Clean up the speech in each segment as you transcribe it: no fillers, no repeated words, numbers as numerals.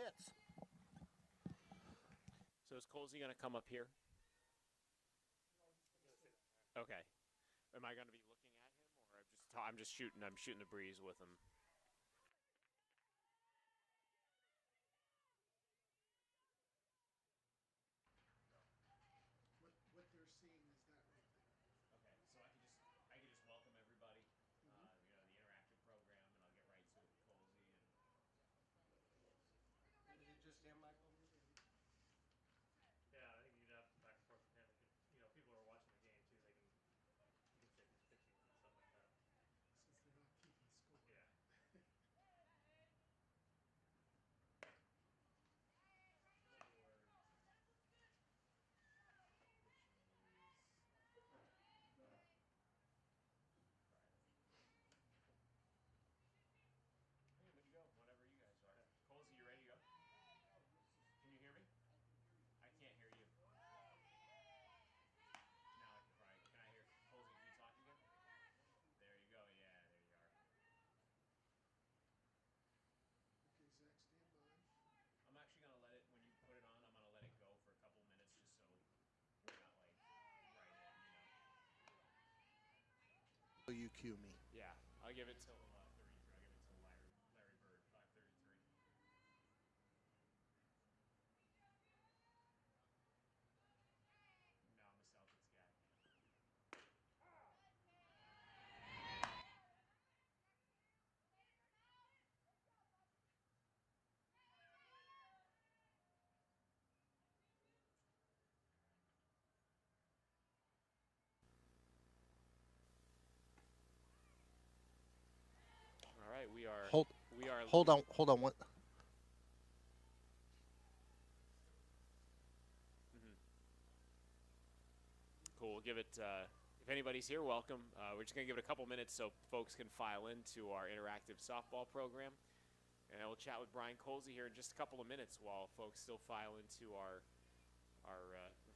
hits. So is Colsey going to come up here? Okay. Am I going to be looking at him, or I'm just shooting? I'm shooting the breeze with him. What they're seeing is that right there. Okay, so I can just welcome everybody. You know, the interactive program, and I'll get right to it with Colsey. And is it just him, Michael? Yeah, I think you can have back and forth with him. You know, people are watching the game too. You can say who's pitching and stuff like that. Since they're not keeping score. Yeah. Hey, I'm good to go. Whenever you guys are. Colsey, you ready to go? Can you hear me? I can't hear you. Now I can probably. Can I hear Colsey? Can you talk again? There you go. Yeah, there you are. Okay, Zach, stand by. I'm actually gonna let it. When you put it on, I'm gonna let it go for a couple minutes, just so we're not like right in. Will you cue me? Yeah, I'll give it till 33. I'll give it till Larry Bird 5:33. No, I'm a Celtics guy. All right, we are. Hold on. What? Cool. We'll give it. If anybody's here, welcome. We're just gonna give it a couple minutes so folks can file into our interactive softball program, and we'll chat with Brian Colsey here in just a couple of minutes while folks still file into our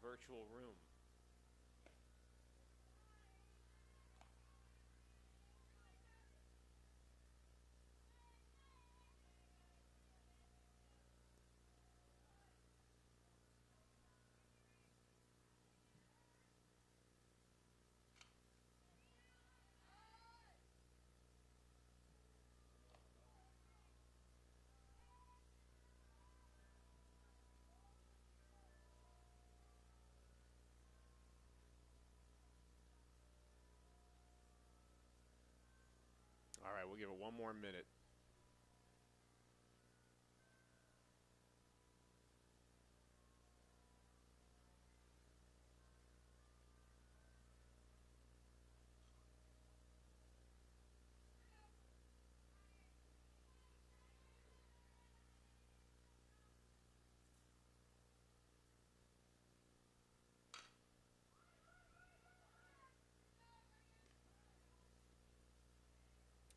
virtual room. All right, we'll give it one more minute.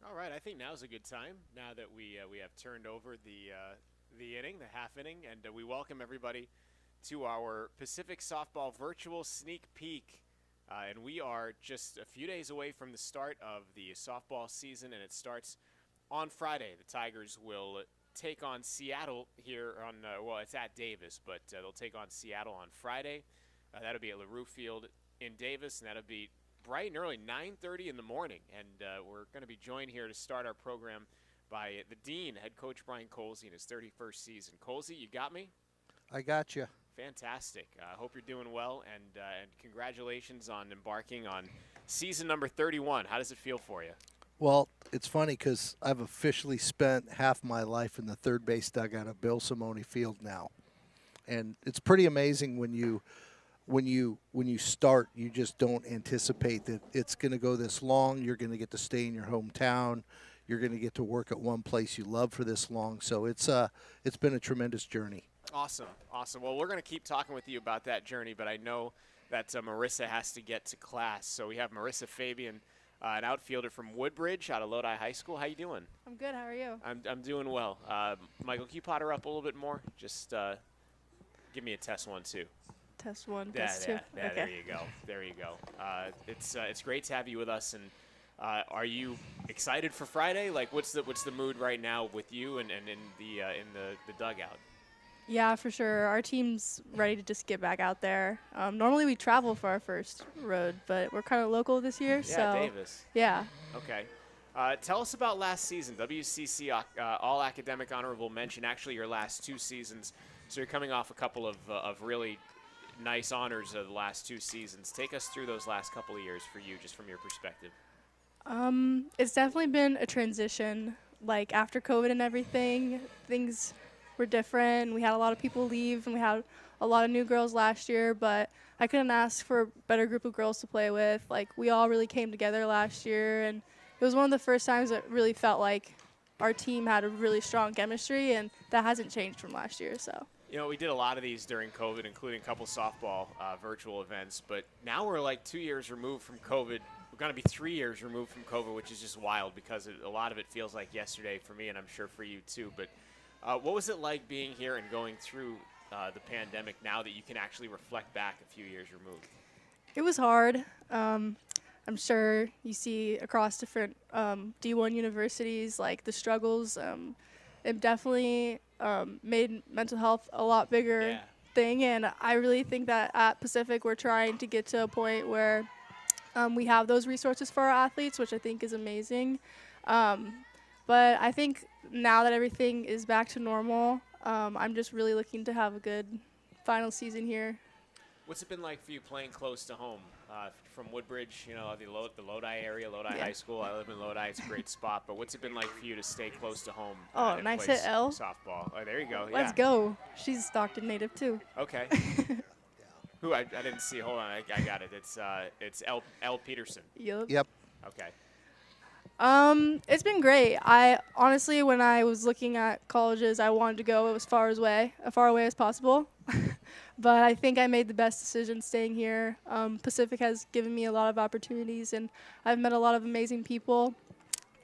All right, I think now's a good time. Now that we have turned over the inning, the half inning, and we welcome everybody to our Pacific Softball Virtual Sneak Peek. And we are just a few days away from the start of the softball season, and it starts on Friday. The Tigers will take on Seattle here on, well, it's at Davis, but they'll take on Seattle on Friday. That'll be at LaRue Field in Davis, and that'll be bright and early, 9:30 in the morning. And we're going to be joined here to start our program by the Dean, head coach Brian Colsey, in his 31st season. Colsey, you got me? I got you. Fantastic. I hope you're doing well, and congratulations on embarking on season number 31. How does it feel for you? Well, it's funny because I've officially spent half my life in the third base dugout at Bill Simone Field now. And it's pretty amazing when you start, you just don't anticipate that it's going to go this long. You're going to get to stay in your hometown. You're going to get to work at one place you love for this long. So it's been a tremendous journey. Awesome. Well, we're going to keep talking with you about that journey, but I know that Marissa has to get to class. So we have Marissa Fabian, an outfielder from Woodbridge out of Lodi High School. How you doing? I'm good. How are you? I'm doing well. Michael, can you pot her up a little bit more? Just give me a test 1, 2. Test 1, test 2. Yeah, Okay. There you go. It's great to have you with us, and Are you excited for Friday? Like, what's the mood right now with you and in the dugout? Yeah, for sure. Our team's ready to just get back out there. Normally we travel for our first road, but we're kind of local this year. Yeah, so Davis. Yeah. Okay. Tell us about last season. WCC All Academic Honorable Mention, actually your last 2 seasons. So you're coming off a couple of really nice honors of the last 2 seasons. Take us through those last couple of years for you, just from your perspective. It's definitely been a transition. Like, after COVID and everything, things were different. We had a lot of people leave, and we had a lot of new girls last year, but I couldn't ask for a better group of girls to play with. Like, we all really came together last year, and it was one of the first times that really felt like our team had a really strong chemistry, and that hasn't changed from last year. So, you know, we did a lot of these during COVID, including a couple softball virtual events, but now we're like 2 years removed from COVID. We're going to be 3 years removed from COVID, which is just wild because a lot of it feels like yesterday for me, and I'm sure for you too. But what was it like being here and going through the pandemic now that you can actually reflect back a few years removed? it was hard. I'm sure you see across different D1 universities, like, the struggles. It definitely made mental health a lot bigger thing, and I really think that at Pacific we're trying to get to a point where we have those resources for our athletes, which I think is amazing. But I think now that everything is back to normal, I'm just really looking to have a good final season here. What's it been like for you playing close to home? From Woodbridge, you know, the Lodi area, Lodi High School. I live in Lodi. It's a great spot. But what's it been like for you to stay close to home? Oh, and nice play hit, Elle. softball. Oh, there you go. Let's go. She's a Stockton native, too. Okay. Who I didn't see. Hold on, I got it. It's Elle Peterson. Yep. Okay. It's been great. I honestly, when I was looking at colleges, I wanted to go as far away as possible. But I think I made the best decision staying here. Pacific has given me a lot of opportunities, and I've met a lot of amazing people.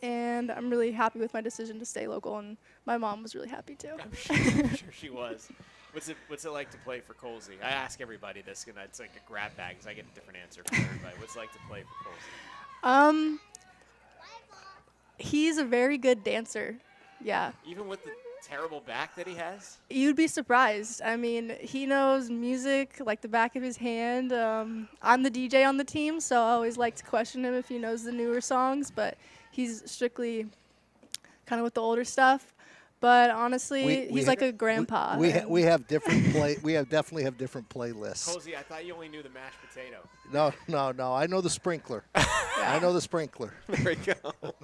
And I'm really happy with my decision to stay local, and my mom was really happy too. I'm sure she was. What's it like to play for Colsey? I ask everybody this, and it's like a grab bag, because I get a different answer from everybody. What's it like to play for Colsey? He's a very good dancer. Yeah. Even with the terrible back that he has? You'd be surprised. I mean, he knows music like the back of his hand. I'm the DJ on the team, so I always like to question him if he knows the newer songs, but he's strictly kind of with the older stuff. But honestly, he's like a grandpa. We have different we definitely have different playlists. Colsey, I thought you only knew the mashed potato. No. I know the sprinkler. I know the sprinkler. There we go.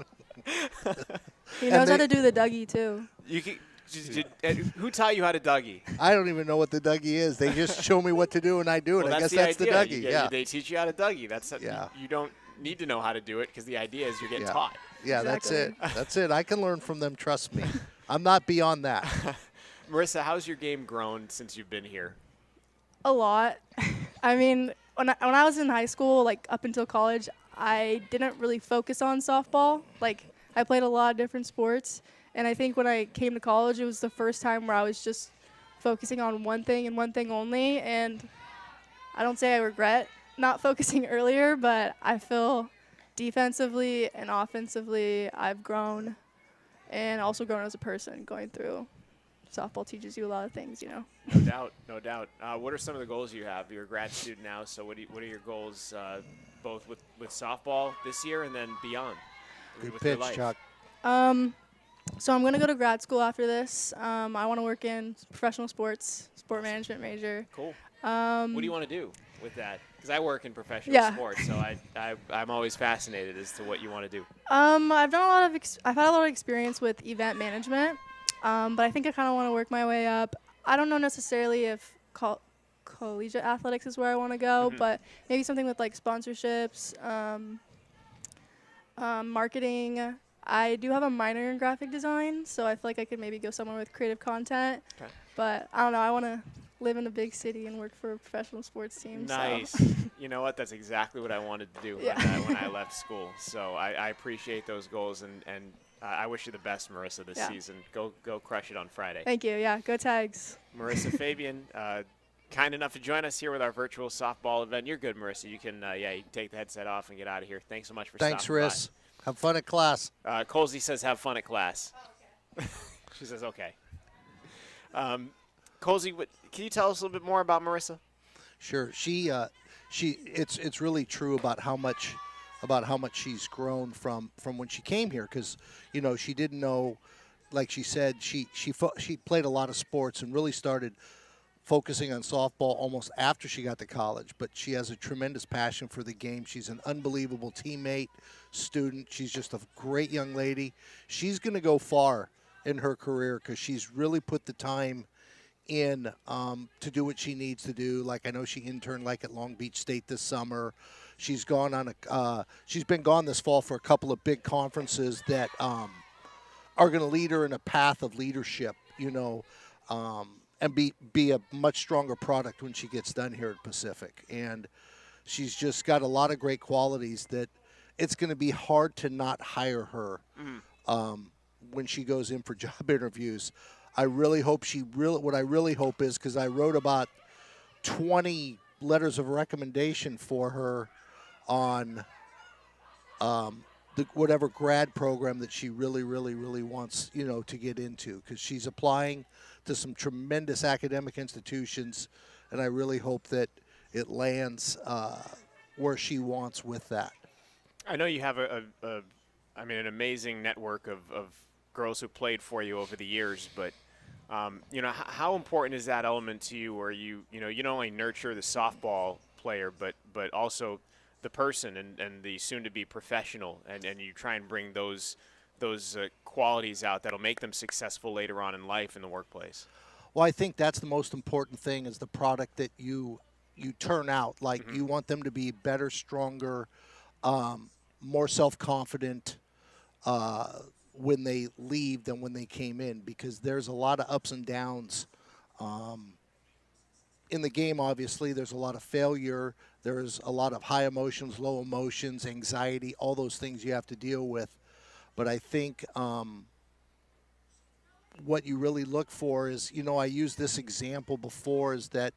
He knows how to do the Dougie too. Who taught you how to Dougie? I don't even know what the Dougie is. They just show me what to do, and I do it. Well, I guess that's the Dougie. They teach you how to Dougie. You don't need to know how to do it because the idea is you're getting taught. Yeah, Exactly. That's it. I can learn from them. Trust me. I'm not beyond that. Marissa, how's your game grown since you've been here? A lot. I mean, when I was in high school, like up until college, I didn't really focus on softball. Like, I played a lot of different sports. And I think when I came to college, it was the first time where I was just focusing on one thing and one thing only. And I don't say I regret not focusing earlier, but I feel defensively and offensively I've grown, and also grown as a person going through. Softball teaches you a lot of things, you know. No doubt. What are some of the goals you have? You're a grad student now, so what are your goals both with softball this year and then beyond? Good with your pitch, life? Chuck. So I'm going to go to grad school after this. I want to work in professional sports, sport management major. Cool. What do you want to do with that? Because I work in professional sports, so I'm always fascinated as to what you want to do. I've done I've had a lot of experience with event management, but I think I kind of want to work my way up. I don't know necessarily if collegiate athletics is where I want to go, but maybe something with like sponsorships, marketing. I do have a minor in graphic design, so I feel like I could maybe go somewhere with creative content. Okay. But I don't know. I want to live in a big city and work for a professional sports team. Nice. So. You know what? That's exactly what I wanted to do when I left school. So I appreciate those goals, and I wish you the best, Marissa, this season. Go crush it on Friday. Thank you. Yeah, go Tags. Marissa Fabian, kind enough to join us here with our virtual softball event. You're good, Marissa. You can you can take the headset off and get out of here. Thanks so much for stopping by. Thanks, Riss. Have fun at class. Colsey says have fun at class. She says okay. Colsey, can you tell us a little bit more about Marissa? Sure. It's really true about how much she's grown from when she came here, because she didn't know, like she said, she played a lot of sports and really started focusing on softball almost after she got to college. But she has a tremendous passion for the game. She's an unbelievable teammate, student. She's just a great young lady. She's going to go far in her career because she's really put the time in to do what she needs to do. Like, I know she interned at Long Beach State this summer. She's she's been gone this fall for a couple of big conferences that are going to lead her in a path of leadership, and be a much stronger product when she gets done here at Pacific. And she's just got a lot of great qualities that it's going to be hard to not hire her when she goes in for job interviews. I really hope what I really hope is, because I wrote about 20 letters of recommendation for her on whatever grad program that she really, really, really wants, to get into, because she's applying to some tremendous academic institutions, and I really hope that it lands where she wants with that. I know you have an amazing network of girls who played for you over the years, but how important is that element to you, where you not only nurture the softball player, but also the person and the soon-to-be professional, and you try and bring those qualities out that'll make them successful later on in life in the workplace? Well, I think that's the most important thing, is the product that you turn out. Like, you want them to be better, stronger, more self-confident when they leave than when they came in, because there's a lot of ups and downs in the game. Obviously, there's a lot of failure. There's a lot of high emotions, low emotions, anxiety, all those things you have to deal with. But I think what you really look for is, I used this example before, is that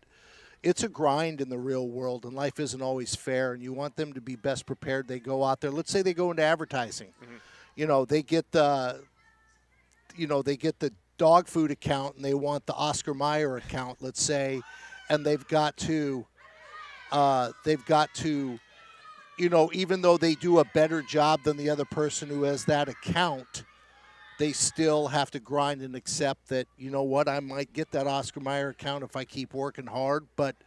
it's a grind in the real world, and life isn't always fair, and you want them to be best prepared. They go out there. Let's say they go into advertising. They get the dog food account, and they want the Oscar Mayer account, let's say, and they've got to even though they do a better job than the other person who has that account, they still have to grind and accept that, I might get that Oscar Mayer account if I keep working hard, but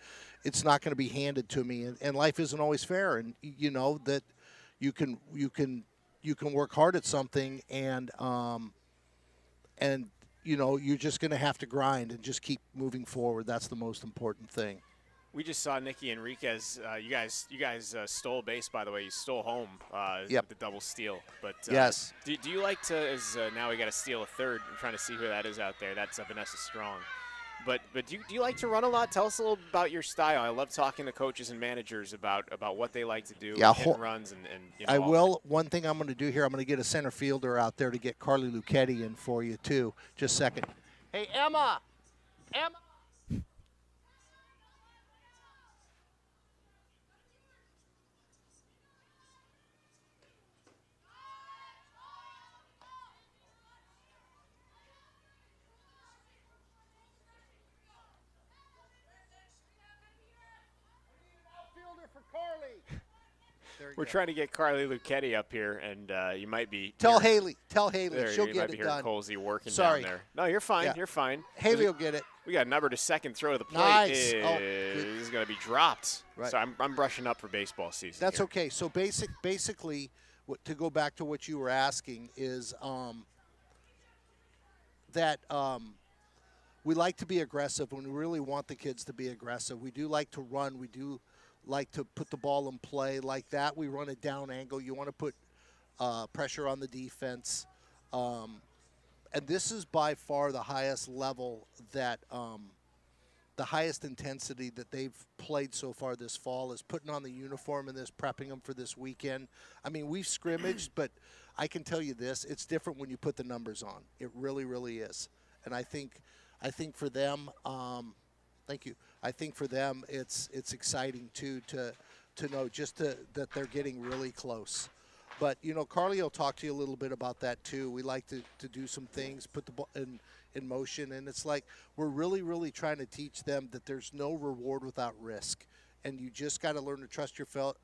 it's not going to be handed to me. And life isn't always fair. And, that you can work hard at something, and you're just going to have to grind and just keep moving forward. That's the most important thing. We just saw Nicky Enriquez. You guys stole base, by the way. You stole home Yep. with the double steal. But Yes. Do you like to? Now we got to steal a third. I'm trying to see who that is out there. That's Vanessa Strong. But do you like to run a lot? Tell us a little about your style. I love talking to coaches and managers about what they like to do. Yeah, hit and runs and I will. One thing I'm going to do here, I'm going to get a center fielder out there to get Carly Lucchetti in for you too. Just a second. Hey, Emma. We're trying to get Carly Lucchetti up here, and you might be. Tell Haley. She'll you get might be it hearing done. Colsey working Sorry. down there. No, you're fine. Yeah. You're fine. Haley will get it. We got a number to second throw to the plate. Nice. Oh, is going to be dropped. Right. So I'm brushing up for baseball season. That's here. okay. So basically, to go back to what you were asking is that we like to be aggressive when we really want the kids to be aggressive. We do like to run. We do like to put the ball in play like that. We run a down angle. You want to put pressure on the defense. And this is by far the highest level that the highest intensity that they've played so far this fall is putting on the uniform and this, prepping them for this weekend. I mean, we've scrimmaged, but I can tell you this, it's different when you put the numbers on. It really, really is. And I think for them, thank you. I think for them, it's exciting too to know just that they're getting really close. But, Carly will talk to you a little bit about that too. We like to do some things, put the ball in motion. And it's like we're really, really trying to teach them that there's no reward without risk. And you just got to learn to trust yourself,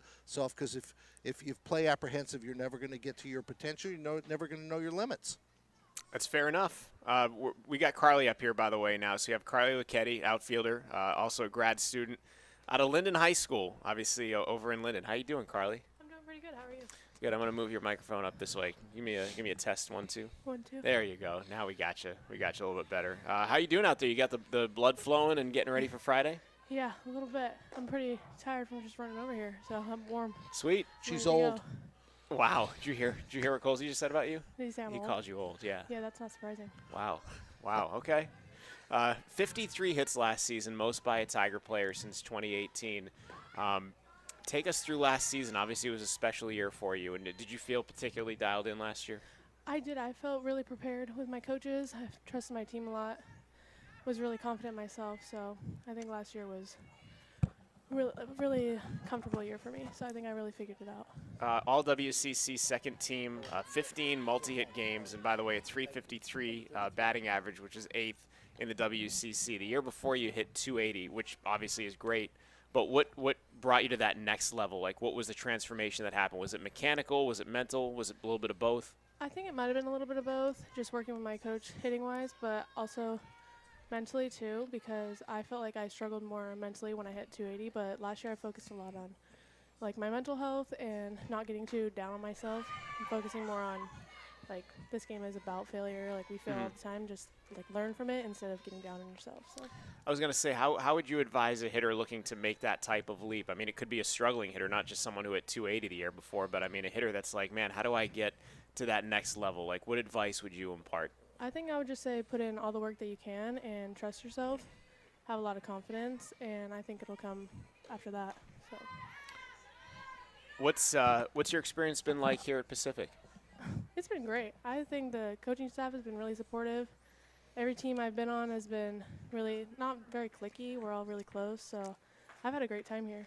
because if you play apprehensive, you're never going to get to your potential. You're never going to know your limits. That's fair enough. We got Carly up here, by the way, now. So you have Carly Lucchetti, outfielder, also a grad student out of Linden High School, obviously over in Linden. How you doing, Carly? I'm doing pretty good. How are you? Good. I'm going to move your microphone up this way. Give me a test. 1, 2. 1, 2. There you go. Now we got you. We got you a little bit better. How you doing out there? You got the blood flowing and getting ready for Friday? Yeah, a little bit. I'm pretty tired from just running over here, so I'm warm. Sweet. She's Ready to old. go. Wow. Did you hear what Colsey just said about you? Did he say I'm He old? called you old. Yeah. Yeah, that's not surprising. Wow. Okay. 53 hits last season, most by a Tiger player since 2018. Take us through last season. Obviously, it was a special year for you. And did you feel particularly dialed in last year? I did. I felt really prepared with my coaches. I trusted my team a lot. Was really confident in myself. So I think last year was really comfortable year for me. So I think I really figured it out. All WCC second team, 15 multi-hit games, and by the way, a 353 batting average, which is 8th in the WCC. The year before you hit 280, which obviously is great. But what brought you to that next level? Like, what was the transformation that happened? Was it mechanical? Was it mental? Was it a little bit of both? I think it might have been a little bit of both, just working with my coach hitting-wise, but also mentally too, because I felt like I struggled more mentally when I hit 280. But last year I focused a lot on like my mental health and not getting too down on myself and focusing more on like this game is about failure. Like we fail all the time, just like learn from it instead of getting down on yourself. So I was going to say, how would you advise a hitter looking to make that type of leap? I mean, it could be a struggling hitter, not just someone who hit 280 the year before, but I mean a hitter that's like, man, how do I get to that next level? Like, what advice would you impart? I think I would just say put in all the work that you can and trust yourself, have a lot of confidence, and I think it'll come after that. So what's your experience been like here at Pacific? it's been great. I think the coaching staff has been really supportive. Every team I've been on has been really not very cliquey. We're all really close, so I've had a great time here.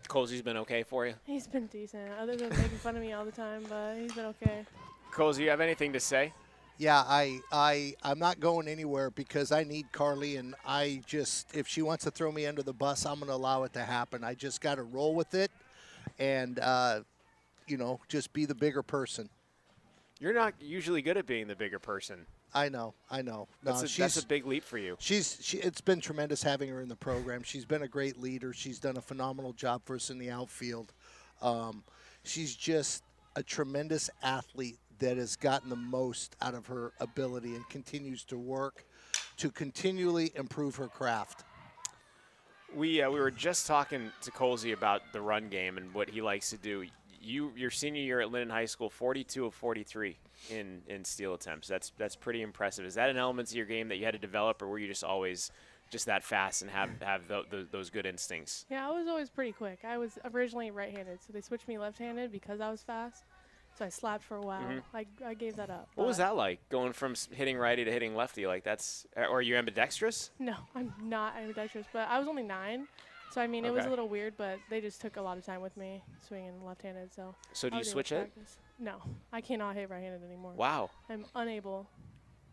Colsey's been okay for you? He's been decent, other than making fun of me all the time, but he's been okay. Colsey, you have anything to say? Yeah, I'm not going anywhere because I need Carly, and if she wants to throw me under the bus, I'm going to allow it to happen. I just got to roll with it and, just be the bigger person. You're not usually good at being the bigger person. I know. No, that's a big leap for you. It's been tremendous having her in the program. She's been a great leader. She's done a phenomenal job for us in the outfield. She's just a tremendous athlete that has gotten the most out of her ability and continues to work to continually improve her craft. We were just talking to Colsey about the run game and what he likes to do. Your senior year at Linden High School, 42 of 43 in steal attempts. That's pretty impressive. Is that an element to your game that you had to develop, or were you just always just that fast and have those good instincts? Yeah, I was always pretty quick. I was originally right-handed, so they switched me left-handed because I was fast. So I slapped for a while. I gave that up. What was that like, going from hitting righty to hitting lefty? Like or are you ambidextrous? No, I'm not ambidextrous, but I was only 9. So, I mean, it was Okay. a little weird, but they just took a lot of time with me swinging left-handed. So So do I you was able switch to it? practice. No, I cannot hit right-handed anymore. Wow. I'm unable.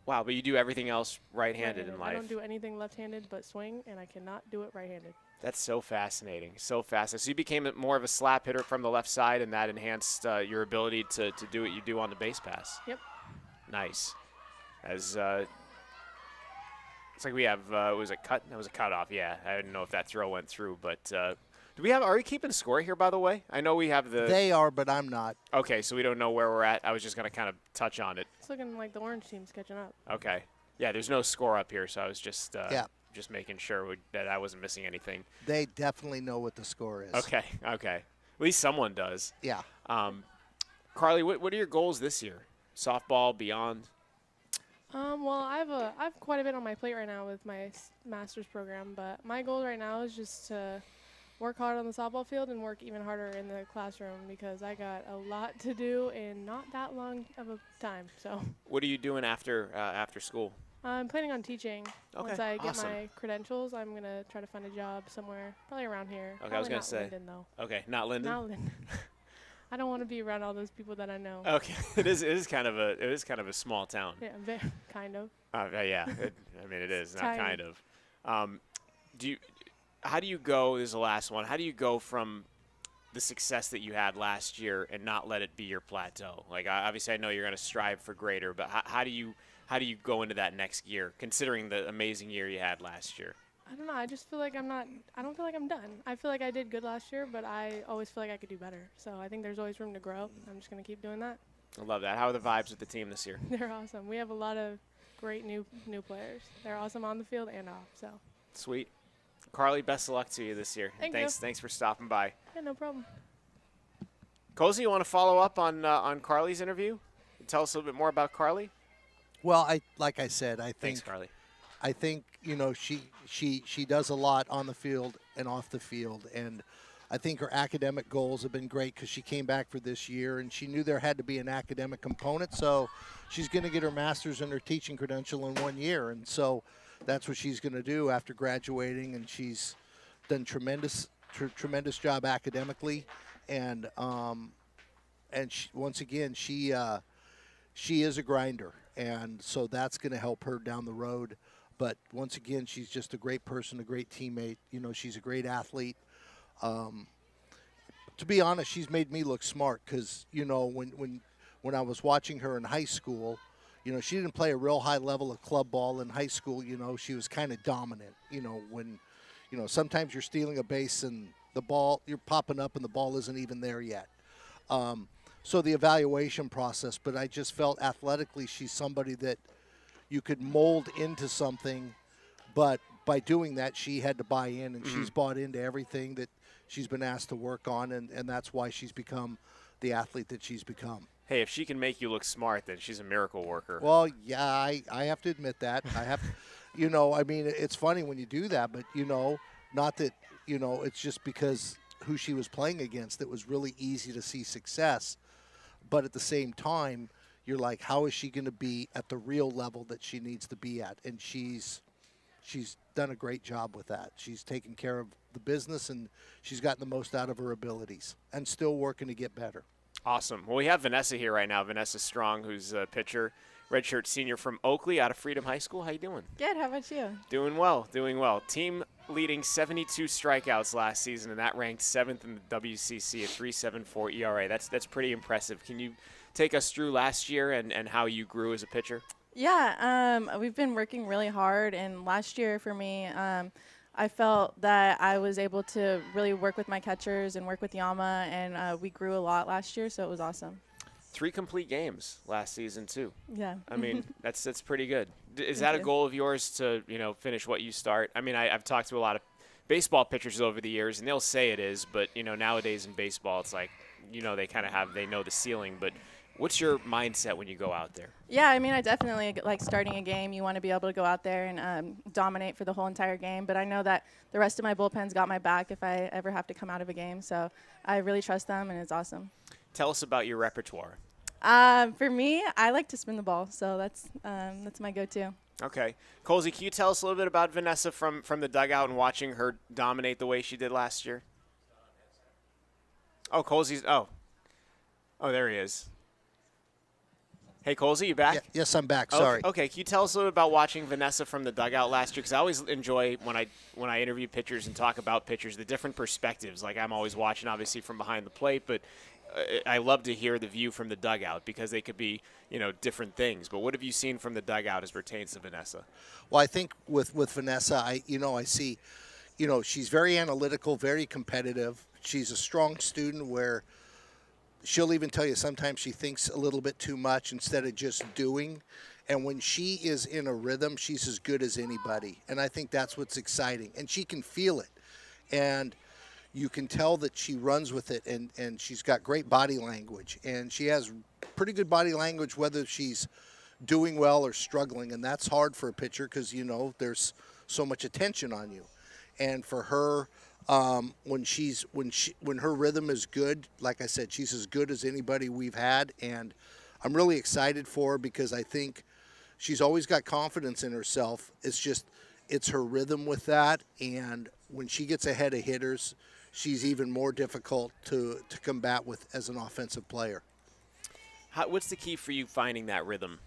Wow, but you do everything else right-handed in right-handed. life. I don't do anything left-handed but swing, and I cannot do it right-handed. That's so fascinating. So fascinating. So you became more of a slap hitter from the left side, and that enhanced your ability to do what you do on the base pass. Yep. Nice. As it's like we have was a cut. That was a cutoff. Yeah, I didn't know if that throw went through, but do we have? Are we keeping score here? By the way, I know we have the. They are, but I'm not. Okay, so we don't know where we're at. I was just gonna kind of touch on it. It's looking like the orange team's catching up. Okay. Yeah, there's no score up here, so I was just just making sure that I wasn't missing anything. They definitely know what the score is. Okay. At least someone does. Yeah. Carly, what are your goals this year? Softball, beyond? Well, I have quite a bit on my plate right now with my master's program, but my goal right now is just to work hard on the softball field and work even harder in the classroom because I got a lot to do in not that long of a time. So. What are you doing after school? I'm planning on teaching. Okay, Once I get awesome. my credentials, I'm going to try to find a job somewhere, probably around here. Okay, I was Probably gonna not say. Linden, though. Okay, not Linden? Not Linden. I don't want to be around all those people that I know. Okay, it is kind of a small town. Yeah, kind of. Yeah, I mean it is, not tiny. kind of. How do you go? This is the last one. How do you go from the success that you had last year and not let it be your plateau? Like, obviously, I know you're going to strive for greater, but how do you go into that next year, considering the amazing year you had last year? I don't know. I just feel like I don't feel like I'm done. I feel like I did good last year, but I always feel like I could do better. So I think there's always room to grow. I'm just going to keep doing that. I love that. How are the vibes with the team this year? They're awesome. We have a lot of great new players. They're awesome on the field and off. So. Sweet. Carly, best of luck to you this year. Thank you. Thanks for stopping by. Yeah, no problem. Cozy, you want to follow up on Carly's interview? Tell us a little bit more about Carly. Well, like I said, I think Thanks, Carly. I think, you know, she does a lot on the field and off the field, and I think her academic goals have been great because she came back for this year, and she knew there had to be an academic component, so she's going to get her master's and her teaching credential in 1 year, and so that's what she's going to do after graduating, and she's done tremendous job academically, and once again, she is a grinder, and so that's going to help her down the road. But once again, she's just a great person, a great teammate. You know, she's a great athlete. To be honest, she's made me look smart because, you know, when I was watching her in high school, you know, she didn't play a real high level of club ball in high school. You know, she was kind of dominant. You know, when, you know, sometimes you're stealing a base and the ball, you're popping up and the ball isn't even there yet. So the evaluation process, but I just felt athletically she's somebody that you could mold into something, but by doing that, she had to buy in, and she's bought into everything that she's been asked to work on, and that's why she's become the athlete that she's become. Hey, if she can make you look smart, then she's a miracle worker. Well, yeah, I have to admit that. I have, you know, I mean, it's funny when you do that, but, you know, not that, you know, it's just because who she was playing against, it was really easy to see success. But at the same time, you're like, how is she going to be at the real level that she needs to be at? And she's done a great job with that. She's taken care of the business, and she's gotten the most out of her abilities and still working to get better. Awesome. Well, we have Vanessa here right now, Vanessa Strong, who's a pitcher, redshirt senior from Oakley out of Freedom High School. How you doing? Good. How about you? Doing well, doing well. Team leading 72 strikeouts last season, and that ranked 7th in the WCC at 3.74 ERA. That's pretty impressive. Can you take us through last year and how you grew as a pitcher? Yeah, we've been working really hard, and last year for me, I felt that I was able to really work with my catchers and work with Yama, and we grew a lot last year, so it was awesome. 3 complete games last season too. Yeah. I mean, that's pretty good. Is that a goal of yours to, you know, finish what you start? I mean, I've talked to a lot of baseball pitchers over the years, and they'll say it is, but, you know, nowadays in baseball, it's like, you know, they know the ceiling, but what's your mindset when you go out there? Yeah, I mean, I definitely like starting a game. You want to be able to go out there and dominate for the whole entire game. But I know that the rest of my bullpen's got my back if I ever have to come out of a game. So I really trust them, and it's awesome. Tell us about your repertoire. For me, I like to spin the ball, so that's my go-to. Okay. Colsey, can you tell us a little bit about Vanessa from the dugout and watching her dominate the way she did last year? Oh, Colsey's – oh, there he is. Hey, Colsey, you back? Yeah, yes, I'm back. Sorry. Okay. Can you tell us a little bit about watching Vanessa from the dugout last year? Because I always enjoy when I interview pitchers and talk about pitchers, the different perspectives. Like I'm always watching, obviously, from behind the plate, but I love to hear the view from the dugout because they could be, you know, different things. But what have you seen from the dugout as pertains to Vanessa? Well, I think with Vanessa, I see, you know, she's very analytical, very competitive. She's a strong student where she'll even tell you sometimes she thinks a little bit too much instead of just doing. And when she is in a rhythm, she's as good as anybody. And I think that's what's exciting. And she can feel it. And you can tell that she runs with it, and she's got great body language. And she has pretty good body language whether she's doing well or struggling. And that's hard for a pitcher because, you know, there's so much attention on you. And for her, when her rhythm is good, like I said, she's as good as anybody we've had, and I'm really excited for her because I think she's always got confidence in herself. It's her rhythm with that, and when she gets ahead of hitters, she's even more difficult to combat with as an offensive player. What's the key for you finding that rhythm?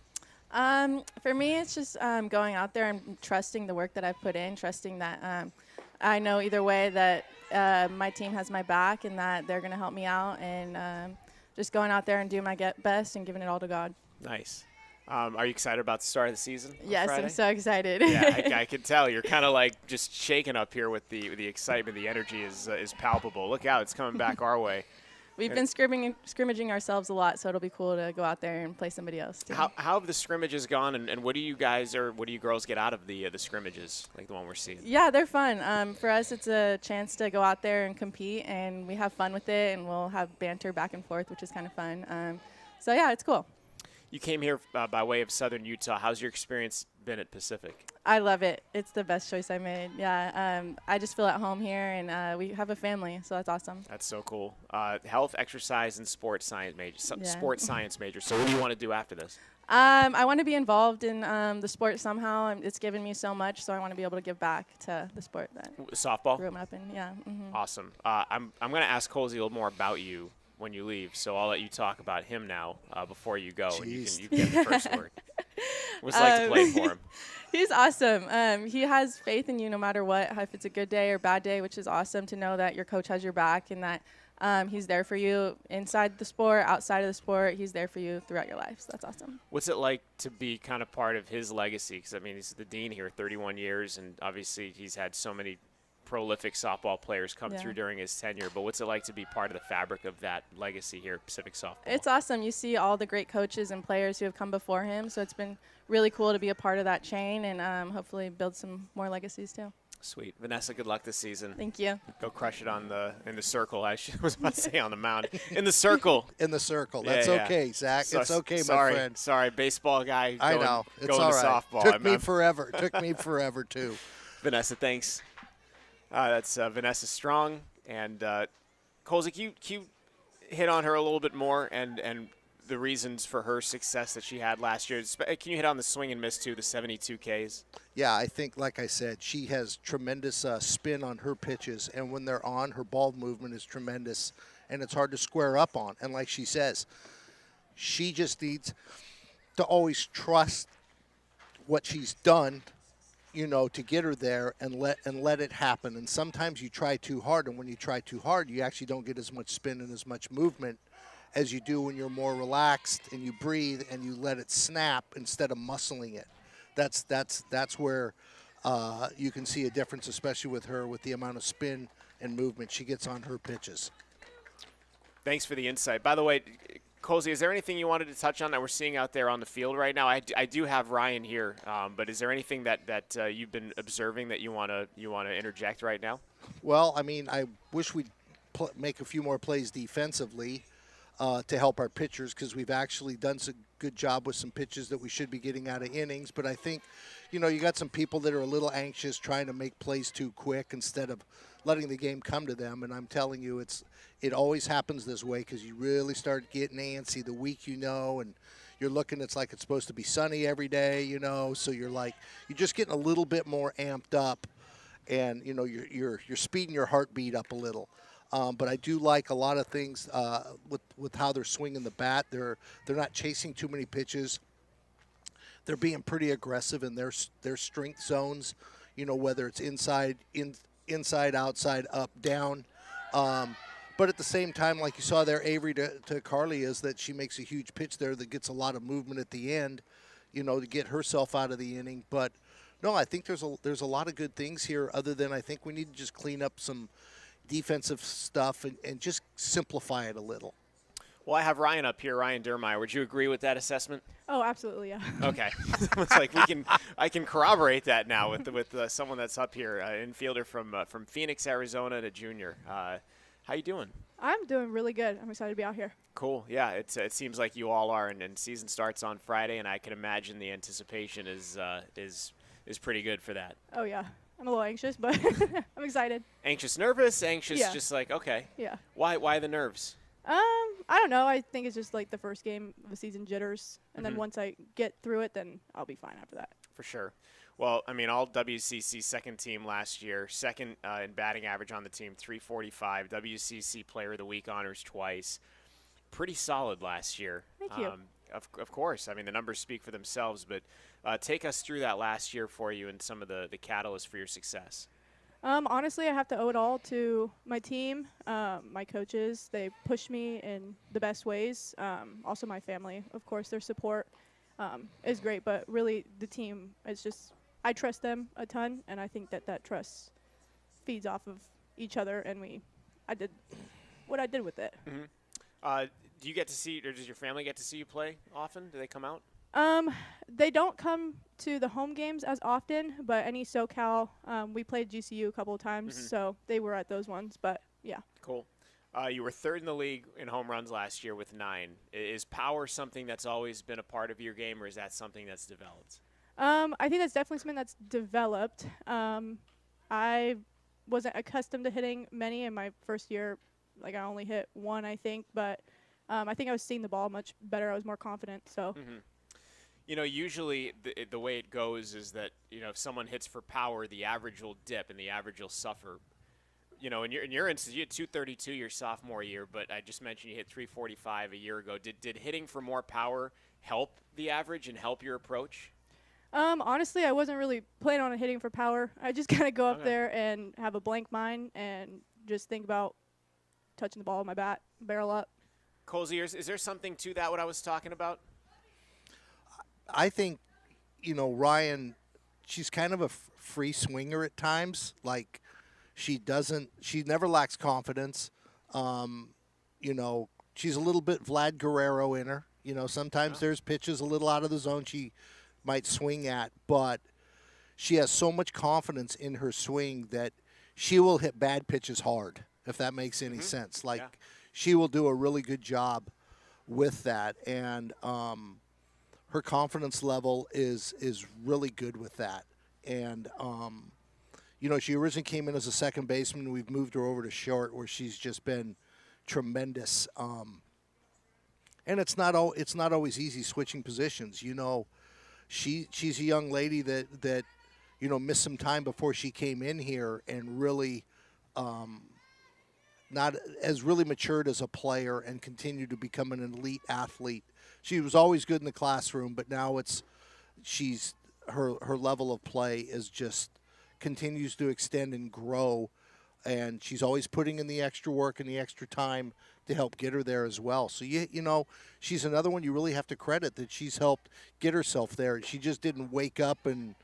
For me, it's just going out there and trusting the work that I've put in, trusting that I know either way that my team has my back and that they're going to help me out, and just going out there and doing my best and giving it all to God. Nice. Are you excited about the start of the season? Yes, Friday? I'm so excited. Yeah, I can tell. You're kind of like just shaking up here with the excitement. The energy is palpable. Look out, it's coming back our way. We've been scrimmaging ourselves a lot, so it'll be cool to go out there and play somebody else too. How have the scrimmages gone, and what do you guys or what do you girls get out of the scrimmages, like the one we're seeing? Yeah, they're fun. For us, it's a chance to go out there and compete, and we have fun with it, and we'll have banter back and forth, which is kind of fun. So yeah, it's cool. You came here by way of Southern Utah. How's your experience been at Pacific? I love it. It's the best choice I made. Yeah, I just feel at home here, and we have a family, so that's awesome. That's so cool. Health, exercise, and sports science major. Yeah. Sports science major. So what do you want to do after this? I want to be involved in the sport somehow. It's given me so much, so I want to be able to give back to the sport that Softball? grew up in. Yeah. Mm-hmm. Awesome. I'm going to ask Colsey a little more about you when you leave, so I'll let you talk about him now before you go, and you can get the first word. What's it like to play for him? He's awesome. He has faith in you no matter what, if it's a good day or bad day, which is awesome to know that your coach has your back and that he's there for you inside the sport, outside of the sport. He's there for you throughout your life, so that's awesome. What's it like to be kind of part of his legacy? Because, I mean, he's the dean here, 31 years, and obviously he's had so many prolific softball players come through during his tenure, but what's it like to be part of the fabric of that legacy here at Pacific Softball? It's awesome. You see all the great coaches and players who have come before him, so it's been really cool to be a part of that chain and hopefully build some more legacies too. Sweet. Vanessa, good luck this season. Thank you. Go crush it in the circle. I was about to say on the mound. In the circle. In the circle. That's okay, Zach. It's okay, my friend. Sorry, baseball guy. I know. It's going all to right. softball. Took me forever. Took me forever, too. Vanessa, thanks. That's Vanessa Strong. And Colsey, can you hit on her a little bit more and the reasons for her success that she had last year? Can you hit on the swing and miss, too, the 72 Ks? Yeah, I think, like I said, she has tremendous spin on her pitches. And when they're on, her ball movement is tremendous. And it's hard to square up on. And like she says, she just needs to always trust what she's done, to get her there and let it happen. And sometimes you try too hard, and when you try too hard, you actually don't get as much spin and as much movement as you do when you're more relaxed and you breathe and you let it snap instead of muscling it. That's where you can see a difference, especially with her, with the amount of spin and movement she gets on her pitches. Thanks for the insight. By the way, Colsey, is there anything you wanted to touch on that we're seeing out there on the field right now? I do have Ryan here, but is there anything that you've been observing that you want to interject right now? Well, I mean, I wish we'd make a few more plays defensively to help our pitchers, because we've actually done a good job with some pitches that we should be getting out of innings. But I think, you got some people that are a little anxious trying to make plays too quick instead of letting the game come to them. And I'm telling you, it always happens this way, because you really start getting antsy the week and you're looking, it's like it's supposed to be sunny every day, so you're just getting a little bit more amped up, and you're speeding your heartbeat up a little. But I do like a lot of things with how they're swinging the bat. They're not chasing too many pitches. They're being pretty aggressive in their strength zones, whether it's inside, outside, up, down. But at the same time, like you saw there, Avery to Carly, is that she makes a huge pitch there that gets a lot of movement at the end, to get herself out of the inning. But no, I think there's a lot of good things here, other than I think we need to just clean up some defensive stuff and just simplify it a little. Well, I have Ryan up here, Ryan Dirmeyer. Would you agree with that assessment? Oh, absolutely, yeah. Okay. It's like I can corroborate that now with someone that's up here, infielder from Phoenix, Arizona, and a junior. How you doing? I'm doing really good. I'm excited to be out here. Cool. Yeah, it seems like you all are, and season starts on Friday, and I can imagine the anticipation is pretty good for that. Oh yeah, I'm a little anxious, but I'm excited. Anxious, nervous, anxious, Yeah. just like okay. Yeah. Why the nerves? I don't know. I think it's just like the first game of the season jitters, and Mhm. then once I get through it, then I'll be fine after that. For sure. Well, I mean, all WCC second team last year, second in batting average on the team, 345. WCC Player of the Week honors twice. Pretty solid last year. Thank you. Of course. I mean, the numbers speak for themselves, but take us through that last year for you and some of the catalysts for your success. Honestly, I have to owe it all to my team, my coaches. They pushed me in the best ways. Also, my family, of course, their support is great. But really, the team is just, I trust them a ton, and I think that trust feeds off of each other. And I did what I did with it. Mm-hmm. Do you get to see, or does your family get to see you play often? Do they come out? They don't come to the home games as often, but any SoCal, we played GCU a couple of times, so they were at those ones. But yeah. Cool. You were third in the league in home runs last year with 9. Is power something that's always been a part of your game, or is that something that's developed? I think that's definitely something that's developed. I wasn't accustomed to hitting many in my first year. Like, I only hit 1, I think, but I think I was seeing the ball much better. I was more confident, so. Mm-hmm. You know, usually the way it goes is that, you know, if someone hits for power, the average will dip and the average will suffer. You know, in your instance, you had 232 your sophomore year, but I just mentioned you hit 345 a year ago. Did hitting for more power help the average and help your approach? Honestly, I wasn't really planning on hitting for power. I just kind of go up there and have a blank mind and just think about touching the ball with my bat, barrel up. Colsey, is there something to that, what I was talking about? I think, you know, Ryan, she's kind of a free swinger at times. Like, she never lacks confidence. You know, she's a little bit Vlad Guerrero in her. You know, sometimes there's pitches a little out of the zone she might swing at, but she has so much confidence in her swing that she will hit bad pitches hard, if that makes any sense. Like, she will do a really good job with that, and her confidence level is really good with that. And, you know, she originally came in as a second baseman. We've moved her over to short, where she's just been tremendous. And it's not always easy switching positions. You know, she's a young lady that you know, missed some time before she came in here and really has really matured as a player and continued to become an elite athlete. She was always good in the classroom, but now her level of play is just continues to extend and grow, and she's always putting in the extra work and the extra time to help get her there as well. So you know, she's another one you really have to credit, that she's helped get herself there. She just didn't wake up and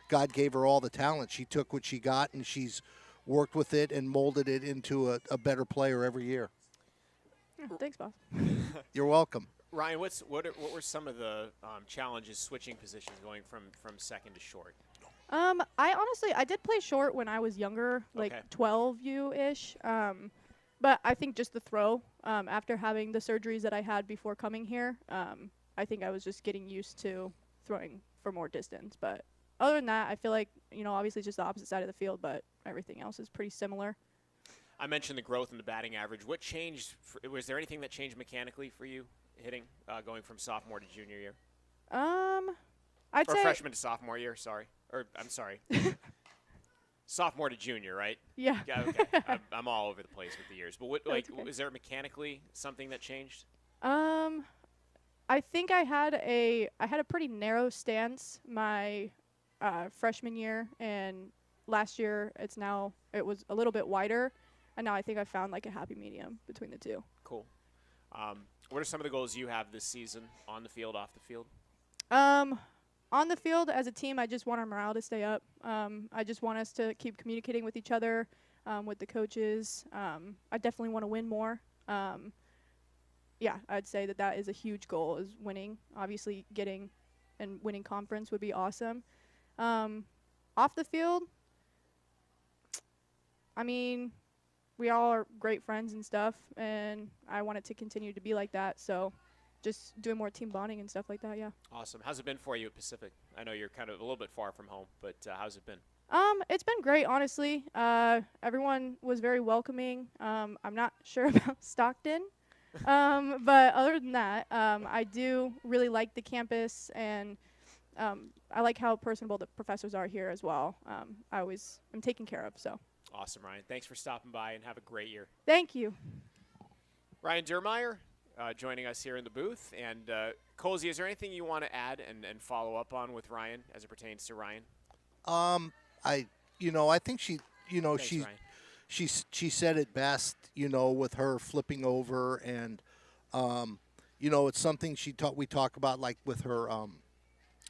God gave her all the talent. She took what she got and she's worked with it and molded it into a better player every year. Yeah, thanks, boss. You're welcome. Ryan, what were some of the challenges switching positions going from second to short? I did play short when I was younger, like 12-ish. But I think just the throw, after having the surgeries that I had before coming here, I think I was just getting used to throwing for more distance. But other than that, I feel like, you know, obviously just the opposite side of the field, but everything else is pretty similar. I mentioned the growth in the batting average. What changed? Was there anything that changed mechanically for you hitting, going from sophomore to junior year? I'd say freshman to sophomore year, sorry. Or, I'm sorry. Sophomore to junior, right? Yeah. Yeah, okay. I'm all over the place with the years. But what, like, was there mechanically something that changed? I think I had a pretty narrow stance my freshman year, and last year it was a little bit wider, and now I think I found like a happy medium between the two. Cool. What are some of the goals you have this season, on the field, off the field? On the field, as a team, I just want our morale to stay up. I just want us to keep communicating with each other, with the coaches. I definitely want to win more. Yeah, I'd say that is a huge goal, is winning. Obviously, getting and winning conference would be awesome. Off the field, I mean, we all are great friends and stuff, and I want it to continue to be like that. So just doing more team bonding and stuff like that, yeah. Awesome. How's it been for you at Pacific? I know you're kind of a little bit far from home, but how's it been? It's been great, honestly. Everyone was very welcoming. I'm not sure about Stockton. But other than that, I do really like the campus, and I like how personable the professors are here as well. I always am taken care of. So Awesome, Ryan. Thanks for stopping by, and have a great year. thank you. Ryan Dirmeyer joining us here in the booth. And Colsey, is there anything you want to add and follow up on with Ryan as it pertains to Ryan? I think she, Thanks, Ryan. she said it best, with her flipping over, and it's something we talk about, like with her.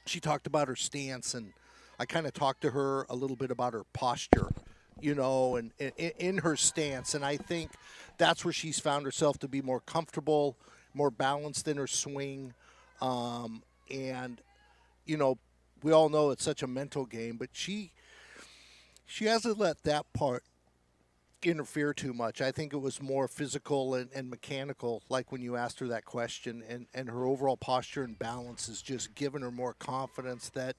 She talked about her stance, and I kind of talked to her a little bit about her posture, and in her stance, and I think that's where she's found herself to be more comfortable, more balanced in her swing, and we all know it's such a mental game, but she hasn't let that part interfere too much. I think it was more physical and mechanical, like when you asked her that question, and her overall posture and balance has just given her more confidence that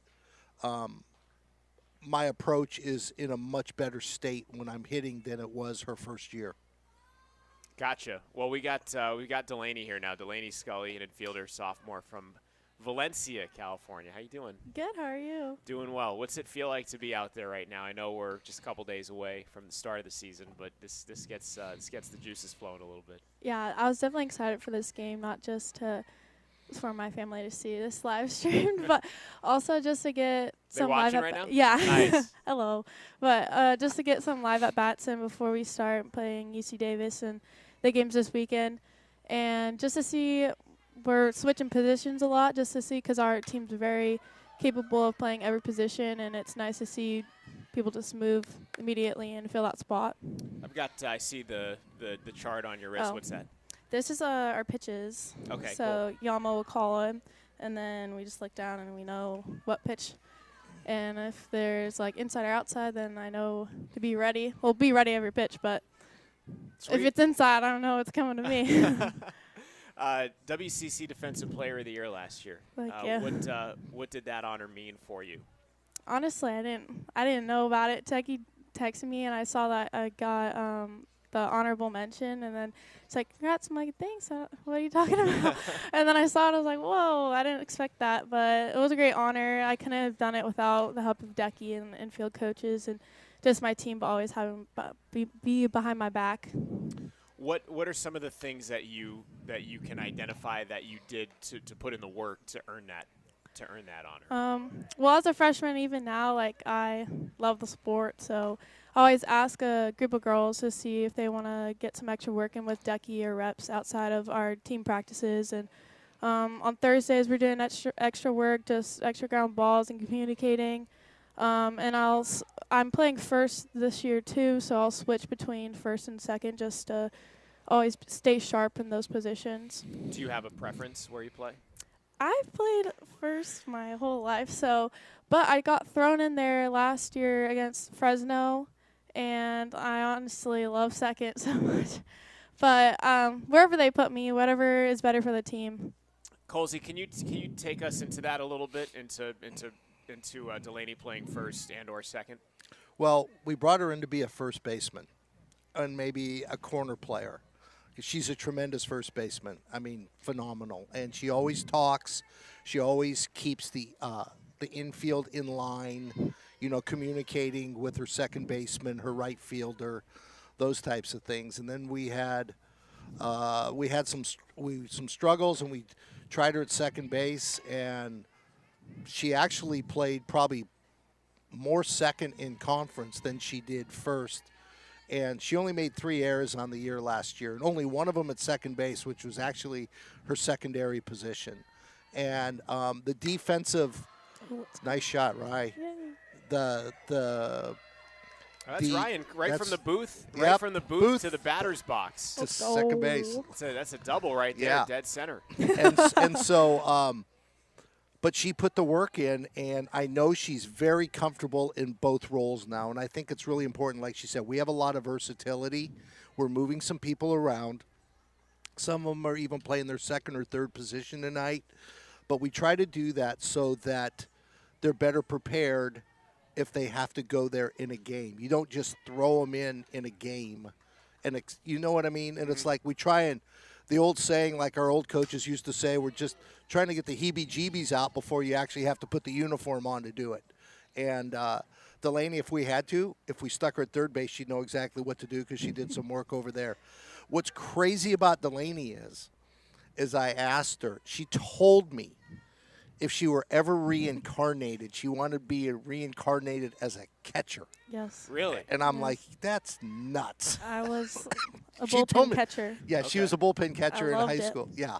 my approach is in a much better state when I'm hitting than it was her first year. Gotcha. Well, we got Delaney here now. Delaney Scully, an infielder, sophomore from Valencia, California. How you doing? Good. How are you? Doing well. What's it feel like to be out there right now? I know we're just a couple days away from the start of the season, but this gets the juices flowing a little bit. Yeah, I was definitely excited for this game, not just for my family to see this live stream, but also just to get some live watching right now? Yeah. Nice. Hello. But just to get some live at bats in before we start playing UC Davis and the games this weekend, and just to see. We're switching positions a lot just to see, because our team's very capable of playing every position, and it's nice to see people just move immediately and fill that spot. I see the chart on your wrist. Oh. What's that? This is our pitches. Okay, So Yama will call him, and then we just look down and we know what pitch. And if there's like inside or outside, then I know to be ready. We'll be ready every pitch, but Sweet. if it's inside, I don't know what's coming to me. WCC Defensive Player of the Year last year. Thank you. What did that honor mean for you? Honestly, I didn't know about it. Techie texted me, and I saw that I got the honorable mention, and then it's like, congrats. I'm like, thanks. What are you talking about? And then I saw it. I was like, whoa, I didn't expect that, but it was a great honor. I couldn't have done it without the help of Decky and the infield coaches and just my team, but always having be behind my back. What are some of the things that you can identify that you did to put in the work to earn that honor? Well, as a freshman, even now, like, I love the sport, so I always ask a group of girls to see if they want to get some extra work in with Decky or reps outside of our team practices. And on Thursdays, we're doing extra work, just extra ground balls and communicating. And I'm playing first this year too, so I'll switch between first and second just to always stay sharp in those positions. Do you have a preference where you play? I've played first my whole life, but I got thrown in there last year against Fresno, and I honestly love second so much. But wherever they put me, whatever is better for the team. Colsey, can you take us into that a little bit, into Delaney playing first and or second? Well, we brought her in to be a first baseman and maybe a corner player. She's a tremendous first baseman. I mean, phenomenal. And she always talks. She always keeps the infield in line, communicating with her second baseman, her right fielder, those types of things. And then we had some struggles, and we tried her at second base, and she actually played probably more second in conference than she did first. And she only made 3 errors on the year last year, and only one of them at second base, which was actually her secondary position. And the defensive, nice shot, Ryan. That's Ryan, from the booth, yep, from the booth to the batter's box. To second base. That's a double right there, yeah. Dead center. and so, but she put the work in, and I know she's very comfortable in both roles now, and I think it's really important. Like she said, we have a lot of versatility. We're moving some people around. Some of them are even playing their second or third position tonight, but we try to do that so that they're better prepared if they have to go there in a game. You don't just throw them in a game, and you know what I mean? And it's like we try and the old saying, like our old coaches used to say, we're just trying to get the heebie-jeebies out before you actually have to put the uniform on to do it. And Delaney, if we stuck her at third base, she'd know exactly what to do because she did some work over there. What's crazy about Delaney is I asked her, she told me if she were ever reincarnated, she wanted to be reincarnated as a catcher. Yes. Really? And I'm Yes. like, that's nuts. I was a She told bullpen me- catcher. Yeah, she was a bullpen catcher in loved high it. school. Yeah.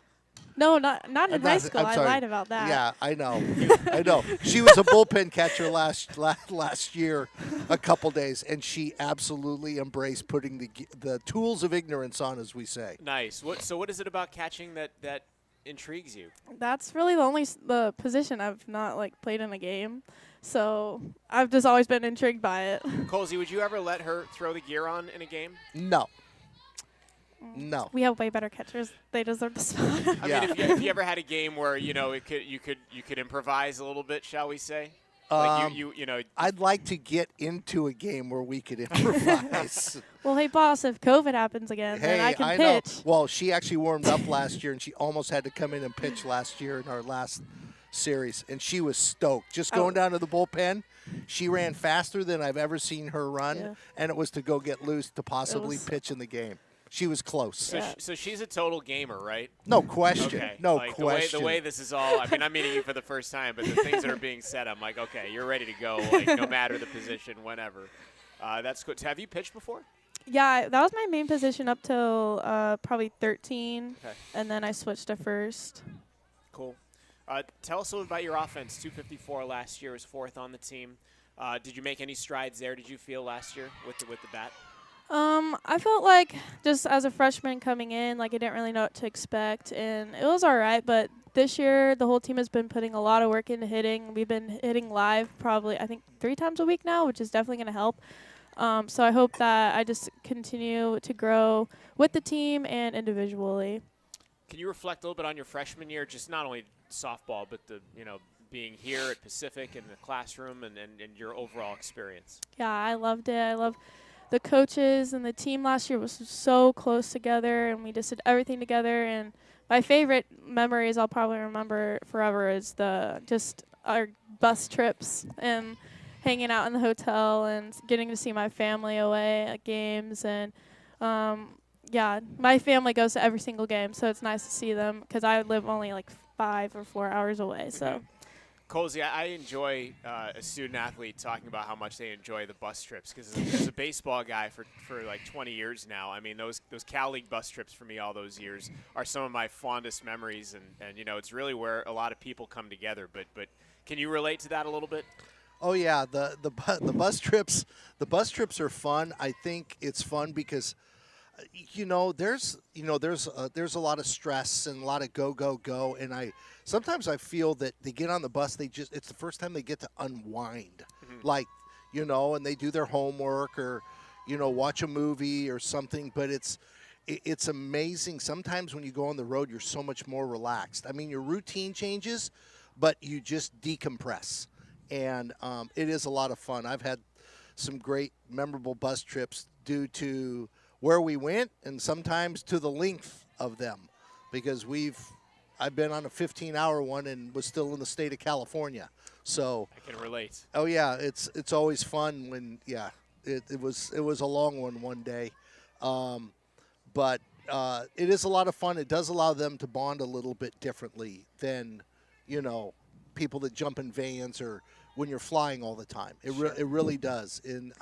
No, not in high That's- school. I'm I sorry. lied about that. Yeah, I know. I know. She was a bullpen catcher last year, a couple days, and she absolutely embraced putting the tools of ignorance on, as we say. Nice. What is it about catching that intrigues you? That's really the position I've not like played in a game. So I've just always been intrigued by it. Colsey, would you ever let her throw the gear on in a game? No. No. We have way better catchers. They deserve the spot. I Yeah. mean, if you ever had a game where you could improvise a little bit, shall we say? Like you know. I'd like to get into a game where we could improvise. Well, hey, boss, if COVID happens again, then I can know. pitch. Well, she actually warmed up last year, and she almost had to come in and pitch last year in our last series, and she was stoked. Just going down to the bullpen, she ran faster than I've ever seen her run, Yeah. and it was to go get loose to possibly was- pitch in the game. She was close. So, so she's a total gamer, right? No question. Okay. No like question. The way this is all, I mean, I'm meeting you for the first time, but the things that are being said, I'm like, okay, you're ready to go, like, no matter the position, whenever. That's good. Have you pitched before? Yeah, that was my main position up till probably 13, Okay. and then I switched to first. Cool. Tell us a little about your offense. 254 last year, was fourth on the team. Did you make any strides there? Did you feel last year with the bat? I felt like just as a freshman coming in, like I didn't really know what to expect, and it was all right. But this year, the whole team has been putting a lot of work into hitting. We've been hitting live probably, I think, 3 times a week now, which is definitely going to help. So I hope that I just continue to grow with the team and individually. Can you reflect a little bit on your freshman year, just not only softball, but being here at Pacific and the classroom and your overall experience? Yeah, I loved it. I love the coaches and the team last year was so close together, and we just did everything together. And my favorite memories I'll probably remember forever is just our bus trips and hanging out in the hotel and getting to see my family away at games. And yeah, my family goes to every single game, so it's nice to see them because I live only like 5 or 4 hours away. So. Colsey, I enjoy a student athlete talking about how much they enjoy the bus trips because as a baseball guy for like 20 years now, I mean those Cal League bus trips for me all those years are some of my fondest memories, and it's really where a lot of people come together. But can you relate to that a little bit? Oh yeah, the bus trips are fun. I think it's fun because there's a lot of stress and a lot of go, and sometimes I feel that they get on the bus, it's the first time they get to unwind, and they do their homework or watch a movie or something. But it's amazing. Sometimes when you go on the road, you're so much more relaxed. I mean, your routine changes, but you just decompress, and it is a lot of fun. I've had some great memorable bus trips due to where we went and sometimes to the length of them, because I've been on a 15-hour one and was still in the state of California. So I can relate. Oh yeah, it's always fun when it was a long one day, but it is a lot of fun. It does allow them to bond a little bit differently than people that jump in vans or when you're flying all the time. It really does. And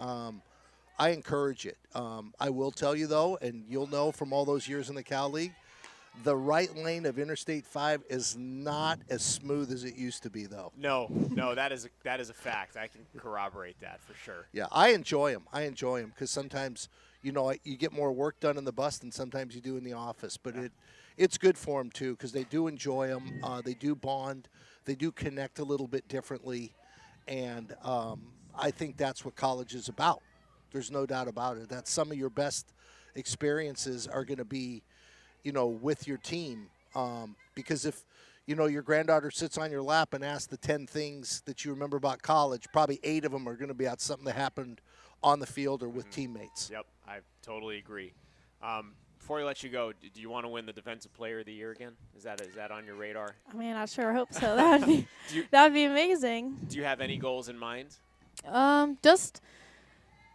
I encourage it. I will tell you, though, and you'll know from all those years in the Cal League, the right lane of Interstate 5 is not as smooth as it used to be, though. No, that is a fact. I can corroborate that for sure. Yeah, I enjoy them because sometimes, you get more work done in the bus than sometimes you do in the office. But it's good for them, too, because they do enjoy them. They do bond. They do connect a little bit differently. And I think that's what college is about. There's no doubt about it. That some of your best experiences are going to be, with your team. Because if, your granddaughter sits on your lap and asks the 10 things that you remember about college, probably 8 of them are going to be about something that happened on the field or with teammates. Yep, I totally agree. Before we let you go, do you want to win the Defensive Player of the Year again? Is that on your radar? I mean, I sure hope so. That would be Do you- that would be amazing. Do you have any goals in mind? Just,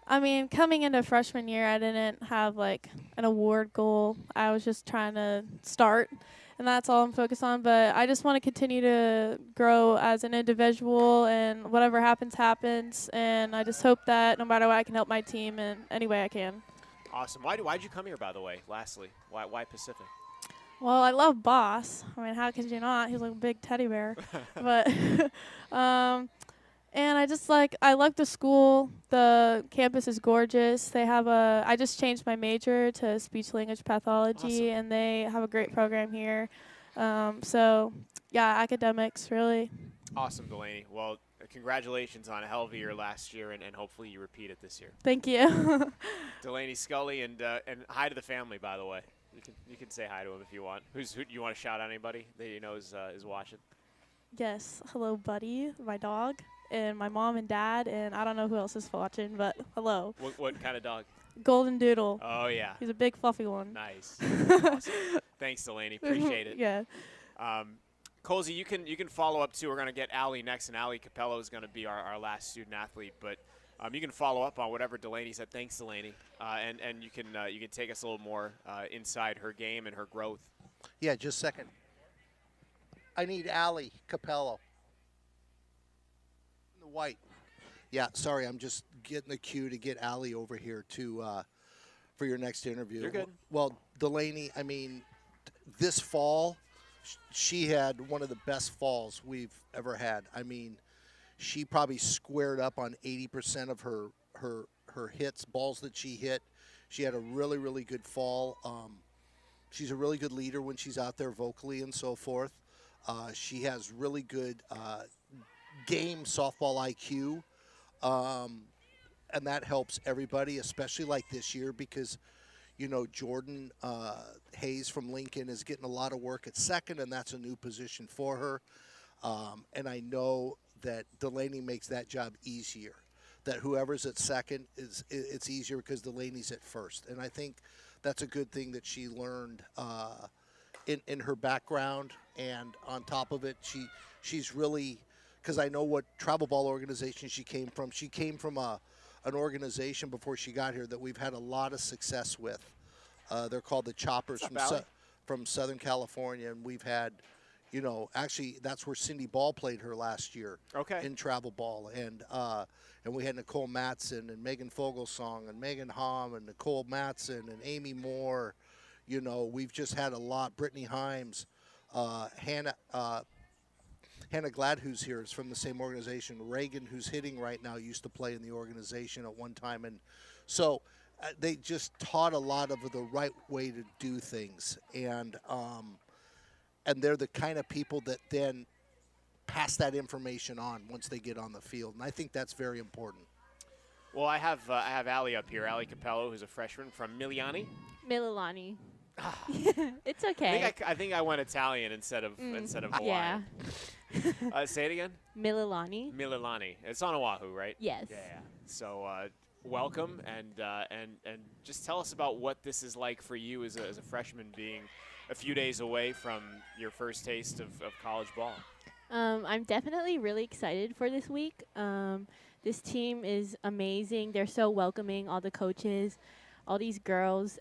I mean, coming into freshman year, I didn't have like an award goal. I was just trying to start, and that's all I'm focused on. But I just want to continue to grow as an individual, and whatever happens, happens. And I just hope that no matter what, I can help my team in any way I can. Awesome. Why'd you come here, by the way? Lastly, why Pacific? Well, I love Boss. I mean, how could you not? He's like a big teddy bear. But, and I like the school. The campus is gorgeous. I just changed my major to speech language pathology, Awesome. and they have a great program here. So, yeah, academics, really. Awesome, Delaney. Well, congratulations on a hell of a year last year, and hopefully you repeat it this year. Thank you. Delaney Scully, and hi to the family, by the way. You can say hi to him if you want. Who you want to shout out? Anybody that you know is watching? Yes. Hello, Buddy, my dog, and my mom and dad, and I don't know who else is watching, but hello. What kind of dog? Golden Doodle. Oh yeah. He's a big fluffy one. Nice. Awesome. Thanks, Delaney. Appreciate it. Yeah. Colsey, you can follow up too. We're gonna get Ali next, and Ali Cappello is gonna be our last student athlete. But you can follow up on whatever Delaney said. Thanks, Delaney. And you can take us a little more inside her game and her growth. Yeah, just a second. I need Ali Cappello. The white. Yeah, sorry, I'm just getting the cue to get Ali over here for your next interview. You're good. Well, Delaney, I mean, this fall, she had one of the best falls we've ever had. I mean, she probably squared up on 80% of her hits, balls that she hit. She had a really, really good fall. She's a really good leader when she's out there vocally and so forth. She has really good game softball IQ, and that helps everybody, especially like this year because, you know, Jordan Hayes from Lincoln is getting a lot of work at second, and that's a new position for her. And I know that Delaney makes that job easier. That whoever's at second it's easier because Delaney's at first, and I think that's a good thing that she learned in her background. And on top of it, she's really, because I know what travel ball organization she came from. She came from an organization before she got here that we've had a lot of success with. They're called the Choppers from Southern California, and we've had, you know, actually that's where Cindy Ball played her last year. Okay. In travel ball, and we had Nicole Matson and Megan Fogelsong and Megan Hom and Nicole Matson and Amy Moore. You know, we've just had a lot. Brittany Himes, Hannah Glad, who's here, is from the same organization. Reagan, who's hitting right now, used to play in the organization at one time, and so they just taught a lot of the right way to do things, and they're the kind of people that then pass that information on once they get on the field, and I think that's very important. Well, I have Ali up here, Ali Cappello, who's a freshman from Miliani. Mililani. It's okay. I think I went Italian instead of Hawaiian. Yeah. Say it again. Mililani. Mililani. It's on Oahu, right? Yes. Yeah. So welcome, and just tell us about what this is like for you as a freshman, being a few days away from your first taste of college ball. I'm definitely really excited for this week. This team is amazing. They're so welcoming, all the coaches, all these girls.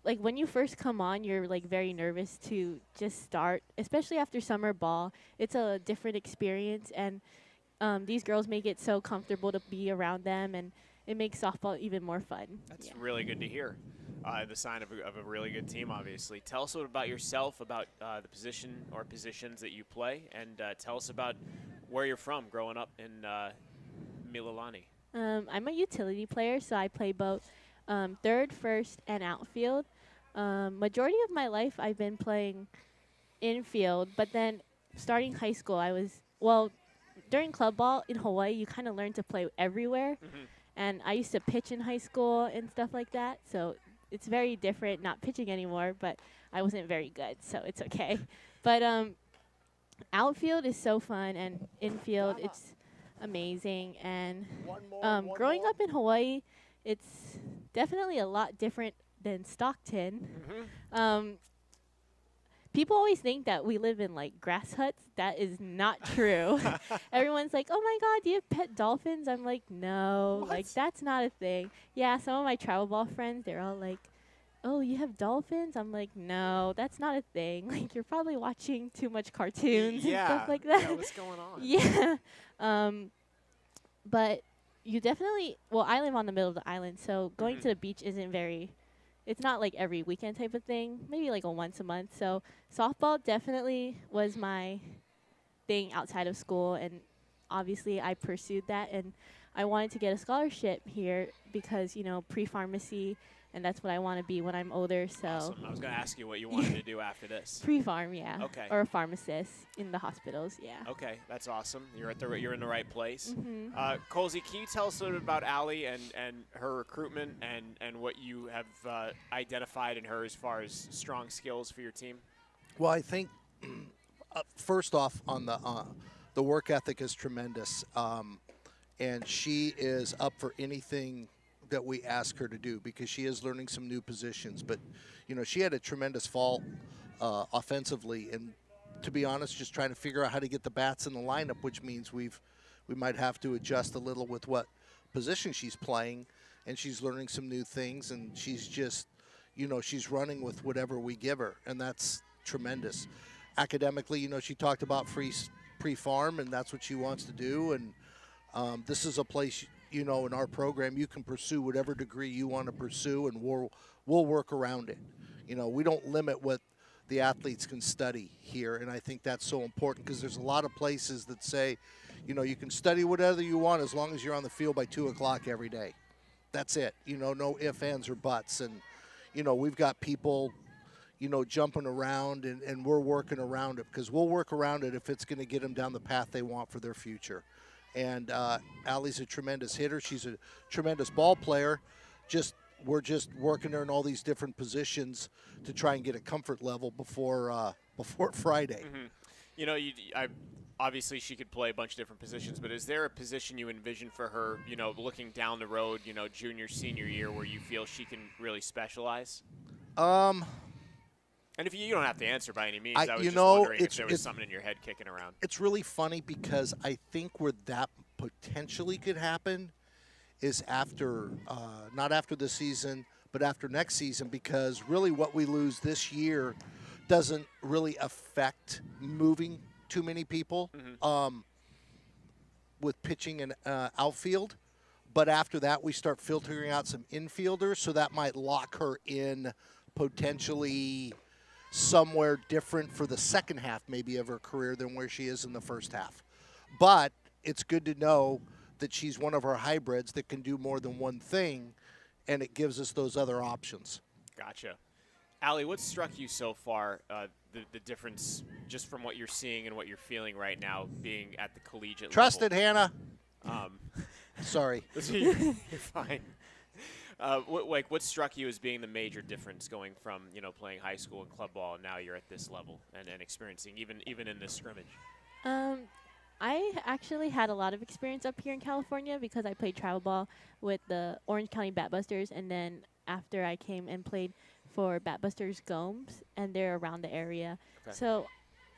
Like when you first come on, you're like very nervous to just start, especially after summer ball. It's a different experience, and these girls make it so comfortable to be around them, and it makes softball even more fun. That's really good to hear. The sign of a really good team, obviously. Tell us a little about yourself, about the position or positions that you play, and tell us about where you're from growing up in Mililani. I'm a utility player, so I play both third, first, and outfield. Majority of my life, I've been playing infield, but then starting high school, during club ball in Hawaii, you kind of learn to play everywhere. Mm-hmm. And I used to pitch in high school and stuff like that, so it's very different, not pitching anymore, but I wasn't very good, so it's okay. But outfield is so fun, and infield, it's amazing. And growing up in Hawaii, it's definitely a lot different than Stockton. Mm-hmm. People always think that we live in like grass huts. That is not true. Everyone's like, "Oh my God, do you have pet dolphins?" I'm like, "No, like What? that's not a thing." Yeah, some of my travel ball friends, they're all like, "Oh, you have dolphins?" I'm like, "No, that's not a thing. Like you're probably watching too much cartoons and stuff like that." Yeah, what's going on? Yeah. But you definitely. Well, I live on the middle of the island, so going to the beach isn't very. It's not like every weekend type of thing. Maybe like a once a month. So softball definitely was my thing outside of school, and obviously I pursued that, and I wanted to get a scholarship here because pre-pharmacy, and that's what I want to be when I'm older. So Awesome. I was going to ask you what you wanted to do after this. pre-pharm, yeah. Okay. Or a pharmacist in the hospitals, yeah. Okay, that's awesome. You're in the right place. Mhm. Colsey, can you tell us a little bit about Ali and her recruitment and what you have identified in her as far as strong skills for your team? Well, I think first off, on the work ethic is tremendous, and she is up for anything that we ask her to do because she is learning some new positions. But she had a tremendous fall offensively, and to be honest, just trying to figure out how to get the bats in the lineup, which means we might have to adjust a little with what position she's playing, and she's learning some new things, and she's just she's running with whatever we give her, and that's tremendous. Academically, she talked about pre-farm, and that's what she wants to do, and this is a place in our program you can pursue whatever degree you want to pursue, and we'll work around it. We don't limit what the athletes can study here, and I think that's so important because there's a lot of places that say you can study whatever you want as long as you're on the field by 2 o'clock every day. That's it. No ifs, ands, or buts. And we've got people jumping around, and we're working around it because we'll work around it if it's going to get them down the path they want for their future. And Allie's a tremendous hitter. She's a tremendous ball player. We're just working her in all these different positions to try and get a comfort level before Friday. Mm-hmm. Obviously she could play a bunch of different positions, but is there a position you envision for her, looking down the road, junior, senior year, where you feel she can really specialize? And if you don't have to answer by any means, I was just wondering if there was something in your head kicking around. It's really funny because I think where that potentially could happen is after, not after this season, but after next season, because really what we lose this year doesn't really affect moving too many people with pitching and outfield. But after that, we start filtering out some infielders, so that might lock her in potentially somewhere different for the second half maybe of her career than where she is in the first half. But it's good to know that she's one of our hybrids that can do more than one thing, and it gives us those other options. Gotcha. Ali, what struck you so far, the difference just from what you're seeing and what you're feeling right now being at the collegiate Trust level? it, Hannah. Sorry. You're fine. What struck you as being the major difference going from playing high school and club ball, and now you're at this level and experiencing even in this scrimmage? I actually had a lot of experience up here in California because I played travel ball with the Orange County Batbusters, and then after I came and played for Batbusters Gomes, and they're around the area. Okay. So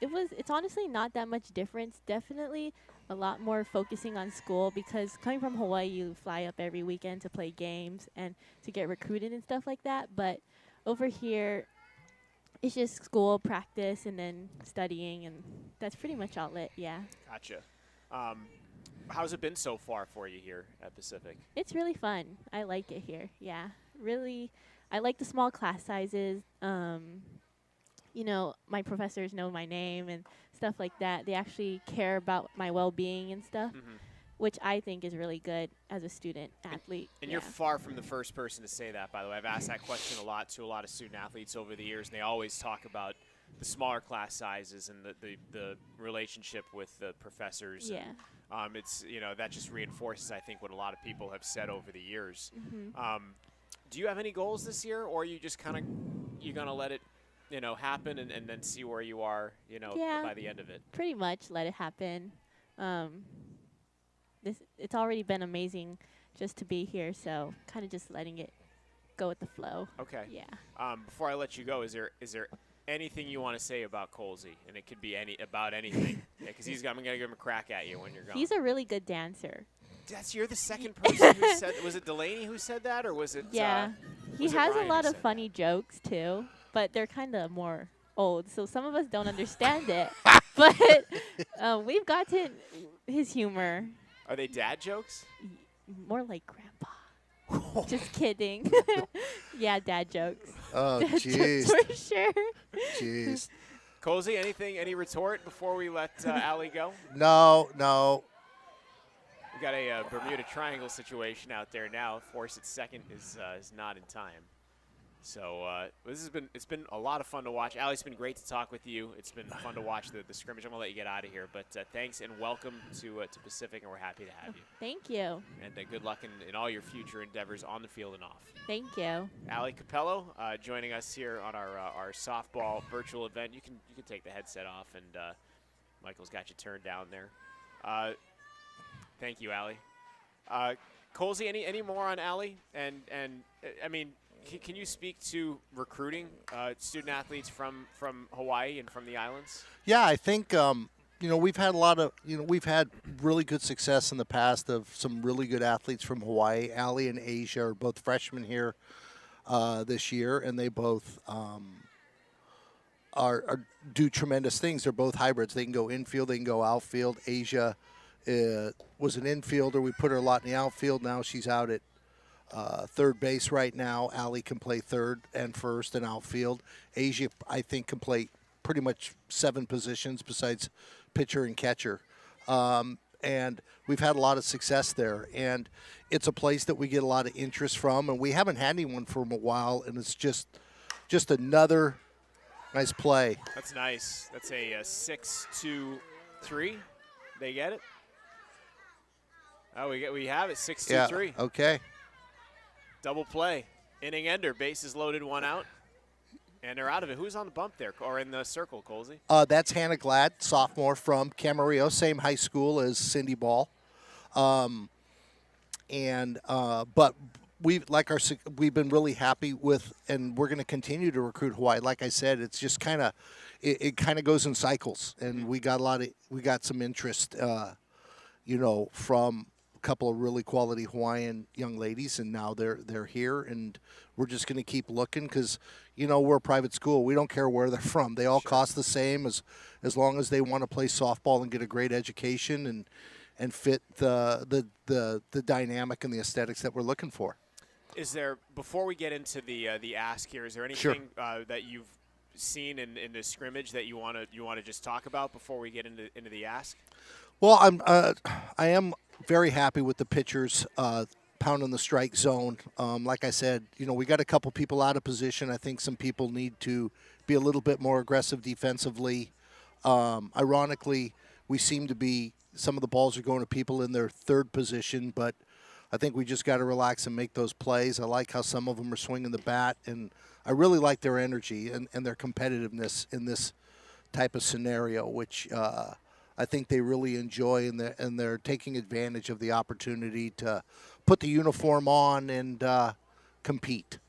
it's honestly not that much difference. Definitely a lot more focusing on school because coming from Hawaii, you fly up every weekend to play games and to get recruited and stuff like that. But over here, it's just school, practice, and then studying, and that's pretty much all it, yeah. Gotcha. How's it been so far for you here at Pacific? It's really fun. I like it here, yeah. Really, I like the small class sizes. My professors know my name and stuff like that. They actually care about my well-being and stuff, which I think is really good as a student athlete. And you're far from the first person to say that, by the way. I've asked that question a lot to a lot of student athletes over the years, and they always talk about the smaller class sizes and the relationship with the professors. Yeah. And, it's that just reinforces, I think, what a lot of people have said over the years. Do you have any goals this year, or are you just kind of you're gonna let it happen and then see where you are by the end of it? Pretty much let it happen. It's already been amazing just to be here, so kind of just letting it go with the flow. Okay. Yeah. Before I let you go, is there anything you want to say about Colsey? And it could be about anything. Because I'm going to give him a crack at you when you're gone. He's a really good dancer. You're the second person who said. Was it Delaney who said that, or was it? Yeah. He was it has Ryan a lot who of said funny jokes too, but they're kind of more old, so some of us don't understand it. But we've gotten his humor. Are they dad jokes? More like grandpa. Just kidding. Yeah, dad jokes. Oh, Dad jeez. jokes for sure. Jeez. Colsey, any retort before we let Ali go? No. We got a Bermuda Triangle situation out there now. Force at second is not in time. So it's been a lot of fun to watch. Ali, it's been great to talk with you. It's been fun to watch the scrimmage. I'm gonna let you get out of here, but thanks and welcome to Pacific, and we're happy to have you. Thank you. And good luck in all your future endeavors on the field and off. Thank you. Ali Cappello joining us here on our softball virtual event. You can take the headset off, and Michael's got you turned down there. Thank you, Ali. Colsey, any more on Ali? And I mean, can you speak to recruiting student athletes from Hawaii and from the islands? Yeah, I think we've had really good success in the past of some really good athletes from Hawaii. Ali and Asia are both freshmen here this year, and they both do tremendous things. They're both hybrids. They can go infield, they can go outfield. Asia was an infielder. We put her a lot in the outfield. Now she's out at third base right now. Ali can play third and first and outfield. Asia, I think, can play pretty much 7 positions besides pitcher and catcher. And we've had a lot of success there. And it's a place that we get a lot of interest from. And we haven't had anyone for a while, and it's just another nice play. That's nice. That's a 6-2-3. They get it? Oh, we have it, 6-2-3. Yeah, okay. Double play. Inning ender, bases loaded, 1 out. And they're out of it. Who's on the bump there, or in the circle, Colsey? That's Hannah Glad, sophomore from Camarillo, same high school as Cindy Ball. But we've been really happy with, and we're going to continue to recruit Hawaii. Like I said, it's just it kind of goes in cycles, and we got some interest, from a couple of really quality Hawaiian young ladies, and now they're here, and we're just going to keep looking because, we're a private school. We don't care where they're from. They all cost the same as long as they want to play softball and get a great education and fit the dynamic and the aesthetics that we're looking for. Is there, before we get into the ask here, is there anything that you've seen in the scrimmage that you want to just talk about before we get into the ask? Well, I am very happy with the pitchers pounding the strike zone. Like I said, we got a couple people out of position. I think some people need to be a little bit more aggressive defensively. Ironically, we seem to be, some of the balls are going to people in their third position, but I think we just got to relax and make those plays. I like how some of them are swinging the bat, and I really like their energy and their competitiveness in this type of scenario, which I think they really enjoy, and they're taking advantage of the opportunity to put the uniform on and compete.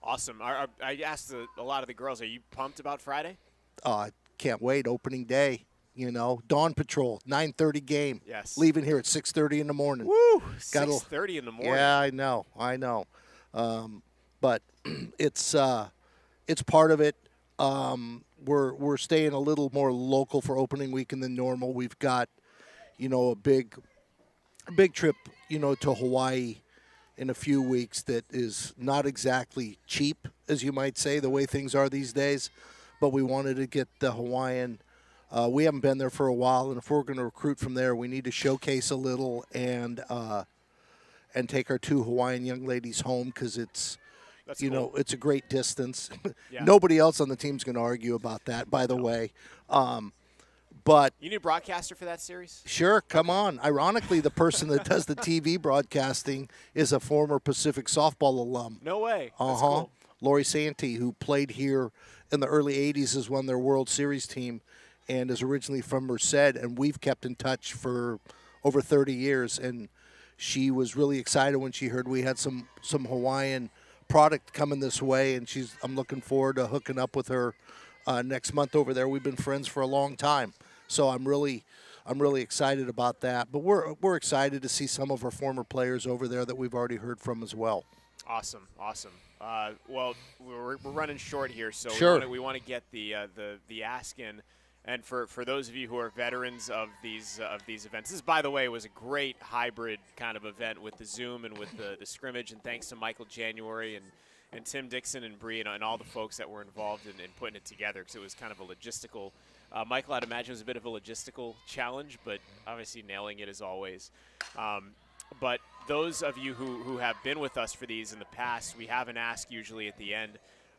Awesome. I asked a lot of the girls, are you pumped about Friday? I can't wait. Opening day. Dawn Patrol, 9:30 game. Yes. Leaving here at 6:30 in the morning. Woo! 6:30 in the morning. Yeah, I know. But it's part of it. We're staying a little more local for opening weekend than normal. We've got, a big trip, to Hawaii in a few weeks that is not exactly cheap, as you might say, the way things are these days. But we wanted to get the Hawaiian. We haven't been there for a while, and if we're going to recruit from there, we need to showcase a little and take our 2 Hawaiian young ladies home because it's, cool. It's a great distance. Yeah. Nobody else on the team's going to argue about that, by the way. But you need a broadcaster for that series? Sure, come on. Ironically, the person that does the TV broadcasting is a former Pacific softball alum. No way. That's cool. Lori Santee, who played here in the early 80s as won their World Series team and is originally from Merced, and we've kept in touch for over 30 years. And she was really excited when she heard we had some Hawaiian product coming this way, and I'm looking forward to hooking up with her next month over there. We've been friends for a long time, so I'm really excited about that. But we're excited to see some of our former players over there that we've already heard from as well. Awesome. Well, we're running short here, so Sure. we want to get the ask in. And for those of you who are veterans of these events, this, by the way, was a great hybrid kind of event with the Zoom and with the scrimmage. And thanks to Michael January and Tim Dixon and Bree and all the folks that were involved in putting it together, because it was kind of a logistical. Michael, I'd imagine, was a bit of a logistical challenge, but obviously nailing it as always. But those of you who have been with us for these in the past, we have an ask usually at the end.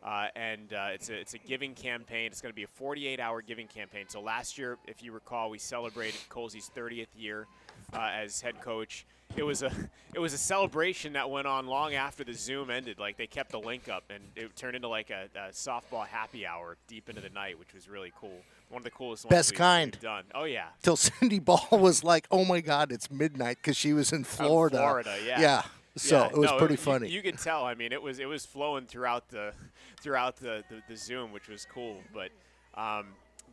It's a giving campaign. It's going to be a 48-hour giving campaign. So last year, if you recall, we celebrated Colsey's 30th year as head coach. It was a celebration that went on long after the Zoom ended. Like, they kept the link up, and it turned into like a softball happy hour deep into the night, which was really cool. One of the coolest ones Best kind. we've done. Oh yeah. Till Cindy Ball was like, "Oh my God, it's midnight," because she was in Florida. Yeah. Yeah. So Yeah, it was pretty funny. You could tell. I mean, it was flowing throughout the Zoom, which was cool. But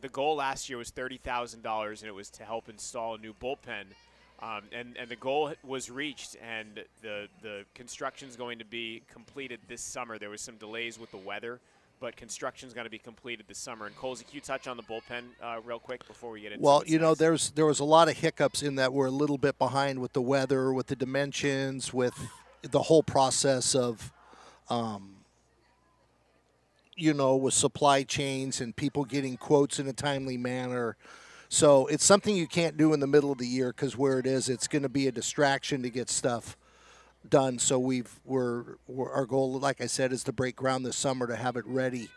the goal last year was $30,000, and it was to help install a new bullpen. And the goal was reached, and the construction's going to be completed this summer. There was some delays with the weather, but construction's going to be completed this summer. And Colsey, can you touch on the bullpen real quick before we get into it? Well, there was a lot of hiccups in that we're a little bit behind with the weather, with the dimensions, with the whole process of, with supply chains and people getting quotes in a timely manner. So it's something you can't do in the middle of the year, because where it is, it's going to be a distraction to get stuff done. So our goal, like I said, is to break ground this summer to have it ready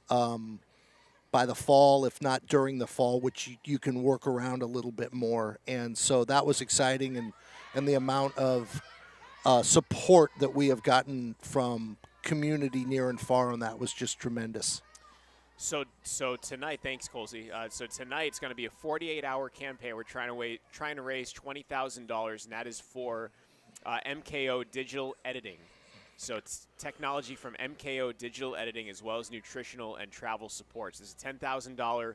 by the fall, if not during the fall, which you can work around a little bit more. And so that was exciting, and the amount of support that we have gotten from community near and far on that was just tremendous. So tonight, thanks, Colsey. So tonight it's going to be a 48-hour campaign. We're trying to raise $20,000, and that is for MKO Digital Editing. So it's technology from MKO Digital Editing, as well as nutritional and travel supports. This is a $10,000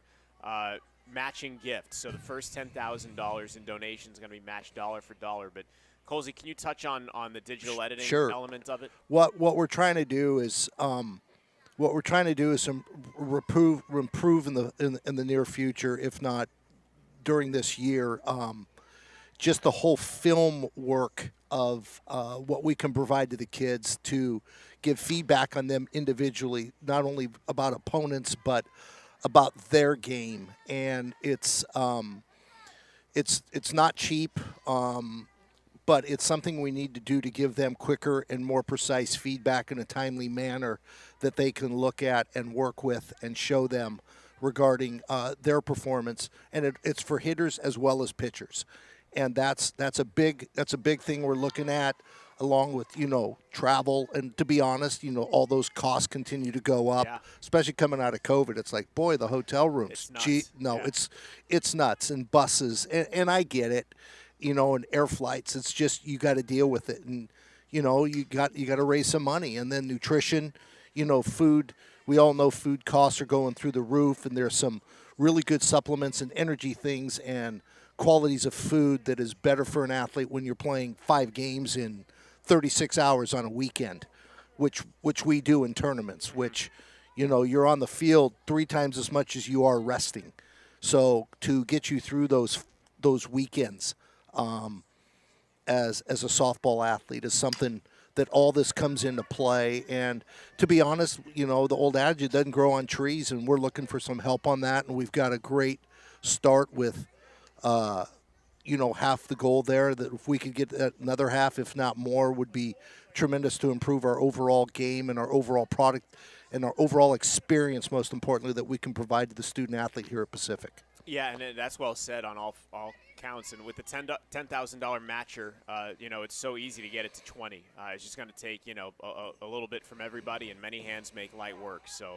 matching gift. So the first $10,000 in donations is going to be matched dollar for dollar. But Colsey, can you touch on the digital editing element of it? What we're trying to do is improve in the near future, if not during this year. Just the whole film work of what we can provide to the kids, to give feedback on them individually, not only about opponents but about their game. And it's not cheap, but it's something we need to do to give them quicker and more precise feedback in a timely manner that they can look at and work with and show them regarding their performance. And it's for hitters as well as pitchers. And that's a big thing we're looking at, along with travel. And to be honest, all those costs continue to go up, especially coming out of COVID. It's like, boy, the hotel rooms. It's nuts, and buses, and I get it, and air flights. It's just, you got to deal with it, and you got to raise some money, and then nutrition, food. We all know food costs are going through the roof, and there's some really good supplements and energy things and qualities of food that is better for an athlete when you're playing 5 games in 36 hours on a weekend, which we do in tournaments, which, you're on the field 3 times as much as you are resting. So to get you through those weekends as a softball athlete is something that all this comes into play. And to be honest, the old adage, it doesn't grow on trees, and we're looking for some help on that. And we've got a great start with half the goal there, that if we could get another half, if not more, would be tremendous to improve our overall game and our overall product and our overall experience, most importantly, that we can provide to the student athlete here at Pacific. Yeah, and that's well said on all counts. And with the $10,000 matcher, it's so easy to get it to 20. It's just going to take, a little bit from everybody, and many hands make light work. So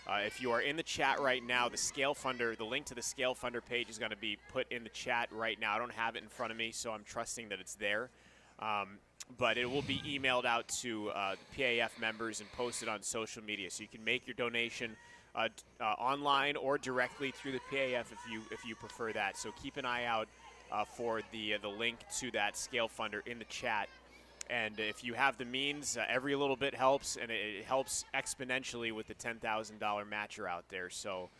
if you are in the chat right now, the link to the Scale Funder page is going to be put in the chat right now. I don't have it in front of me, so I'm trusting that it's there. But it will be emailed out to PAF members and posted on social media, so you can make your donation online or directly through the PAF if you prefer that. So keep an eye out for the link to that scale funder in the chat. And if you have the means, every little bit helps, and it helps exponentially with the $10,000 matcher out there. So,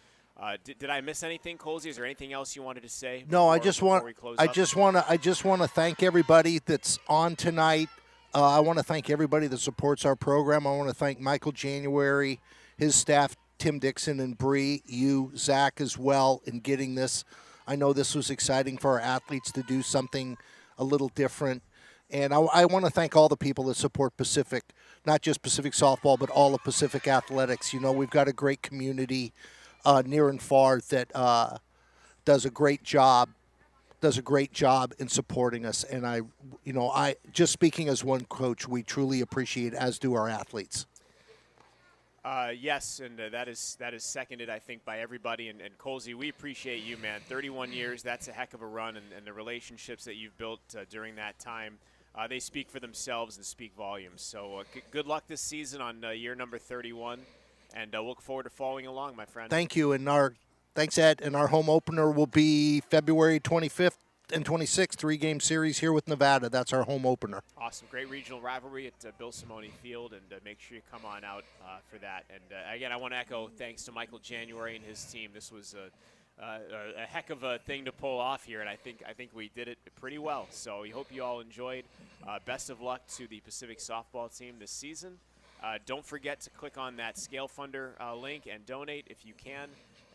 did I miss anything, Colsey? Is there anything else you wanted to say? No, I before we close up? just want to thank everybody that's on tonight. I want to thank everybody that supports our program. I want to thank Michael January, his staff, Tim Dixon and Bree, you, Zach, as well, in getting this. I know this was exciting for our athletes to do something a little different. And I want to thank all the people that support Pacific, not just Pacific softball, but all of Pacific athletics. You know, we've got a great community near and far that does a great job in supporting us. And I just speaking as one coach, we truly appreciate, as do our athletes. Yes, and that is seconded, I think, by everybody. And Colsey, we appreciate you, man. 31 years, that's a heck of a run, and the relationships that you've built during that time, they speak for themselves and speak volumes. So good luck this season on year number 31, and we'll look forward to following along, my friend. Thank you, and thanks, Ed. And our home opener will be February 25th and 26th, 3-game series here with Nevada. That's our home opener. Awesome. Great regional rivalry at Bill Simone Field, and make sure you come on out for that. And again, I want to echo thanks to Michael January and his team. This was a heck of a thing to pull off here, and I think we did it pretty well. So we hope you all enjoyed. Best of luck to the Pacific softball team this season. Don't forget to click on that Scale Funder link and donate if you can.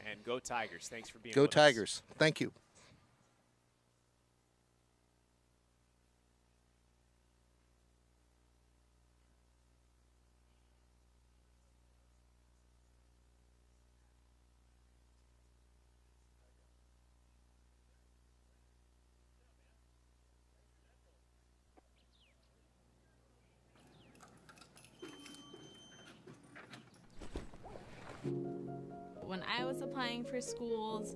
And go Tigers. Thanks for being with us. Go Tigers. Thank you. When I was applying for schools,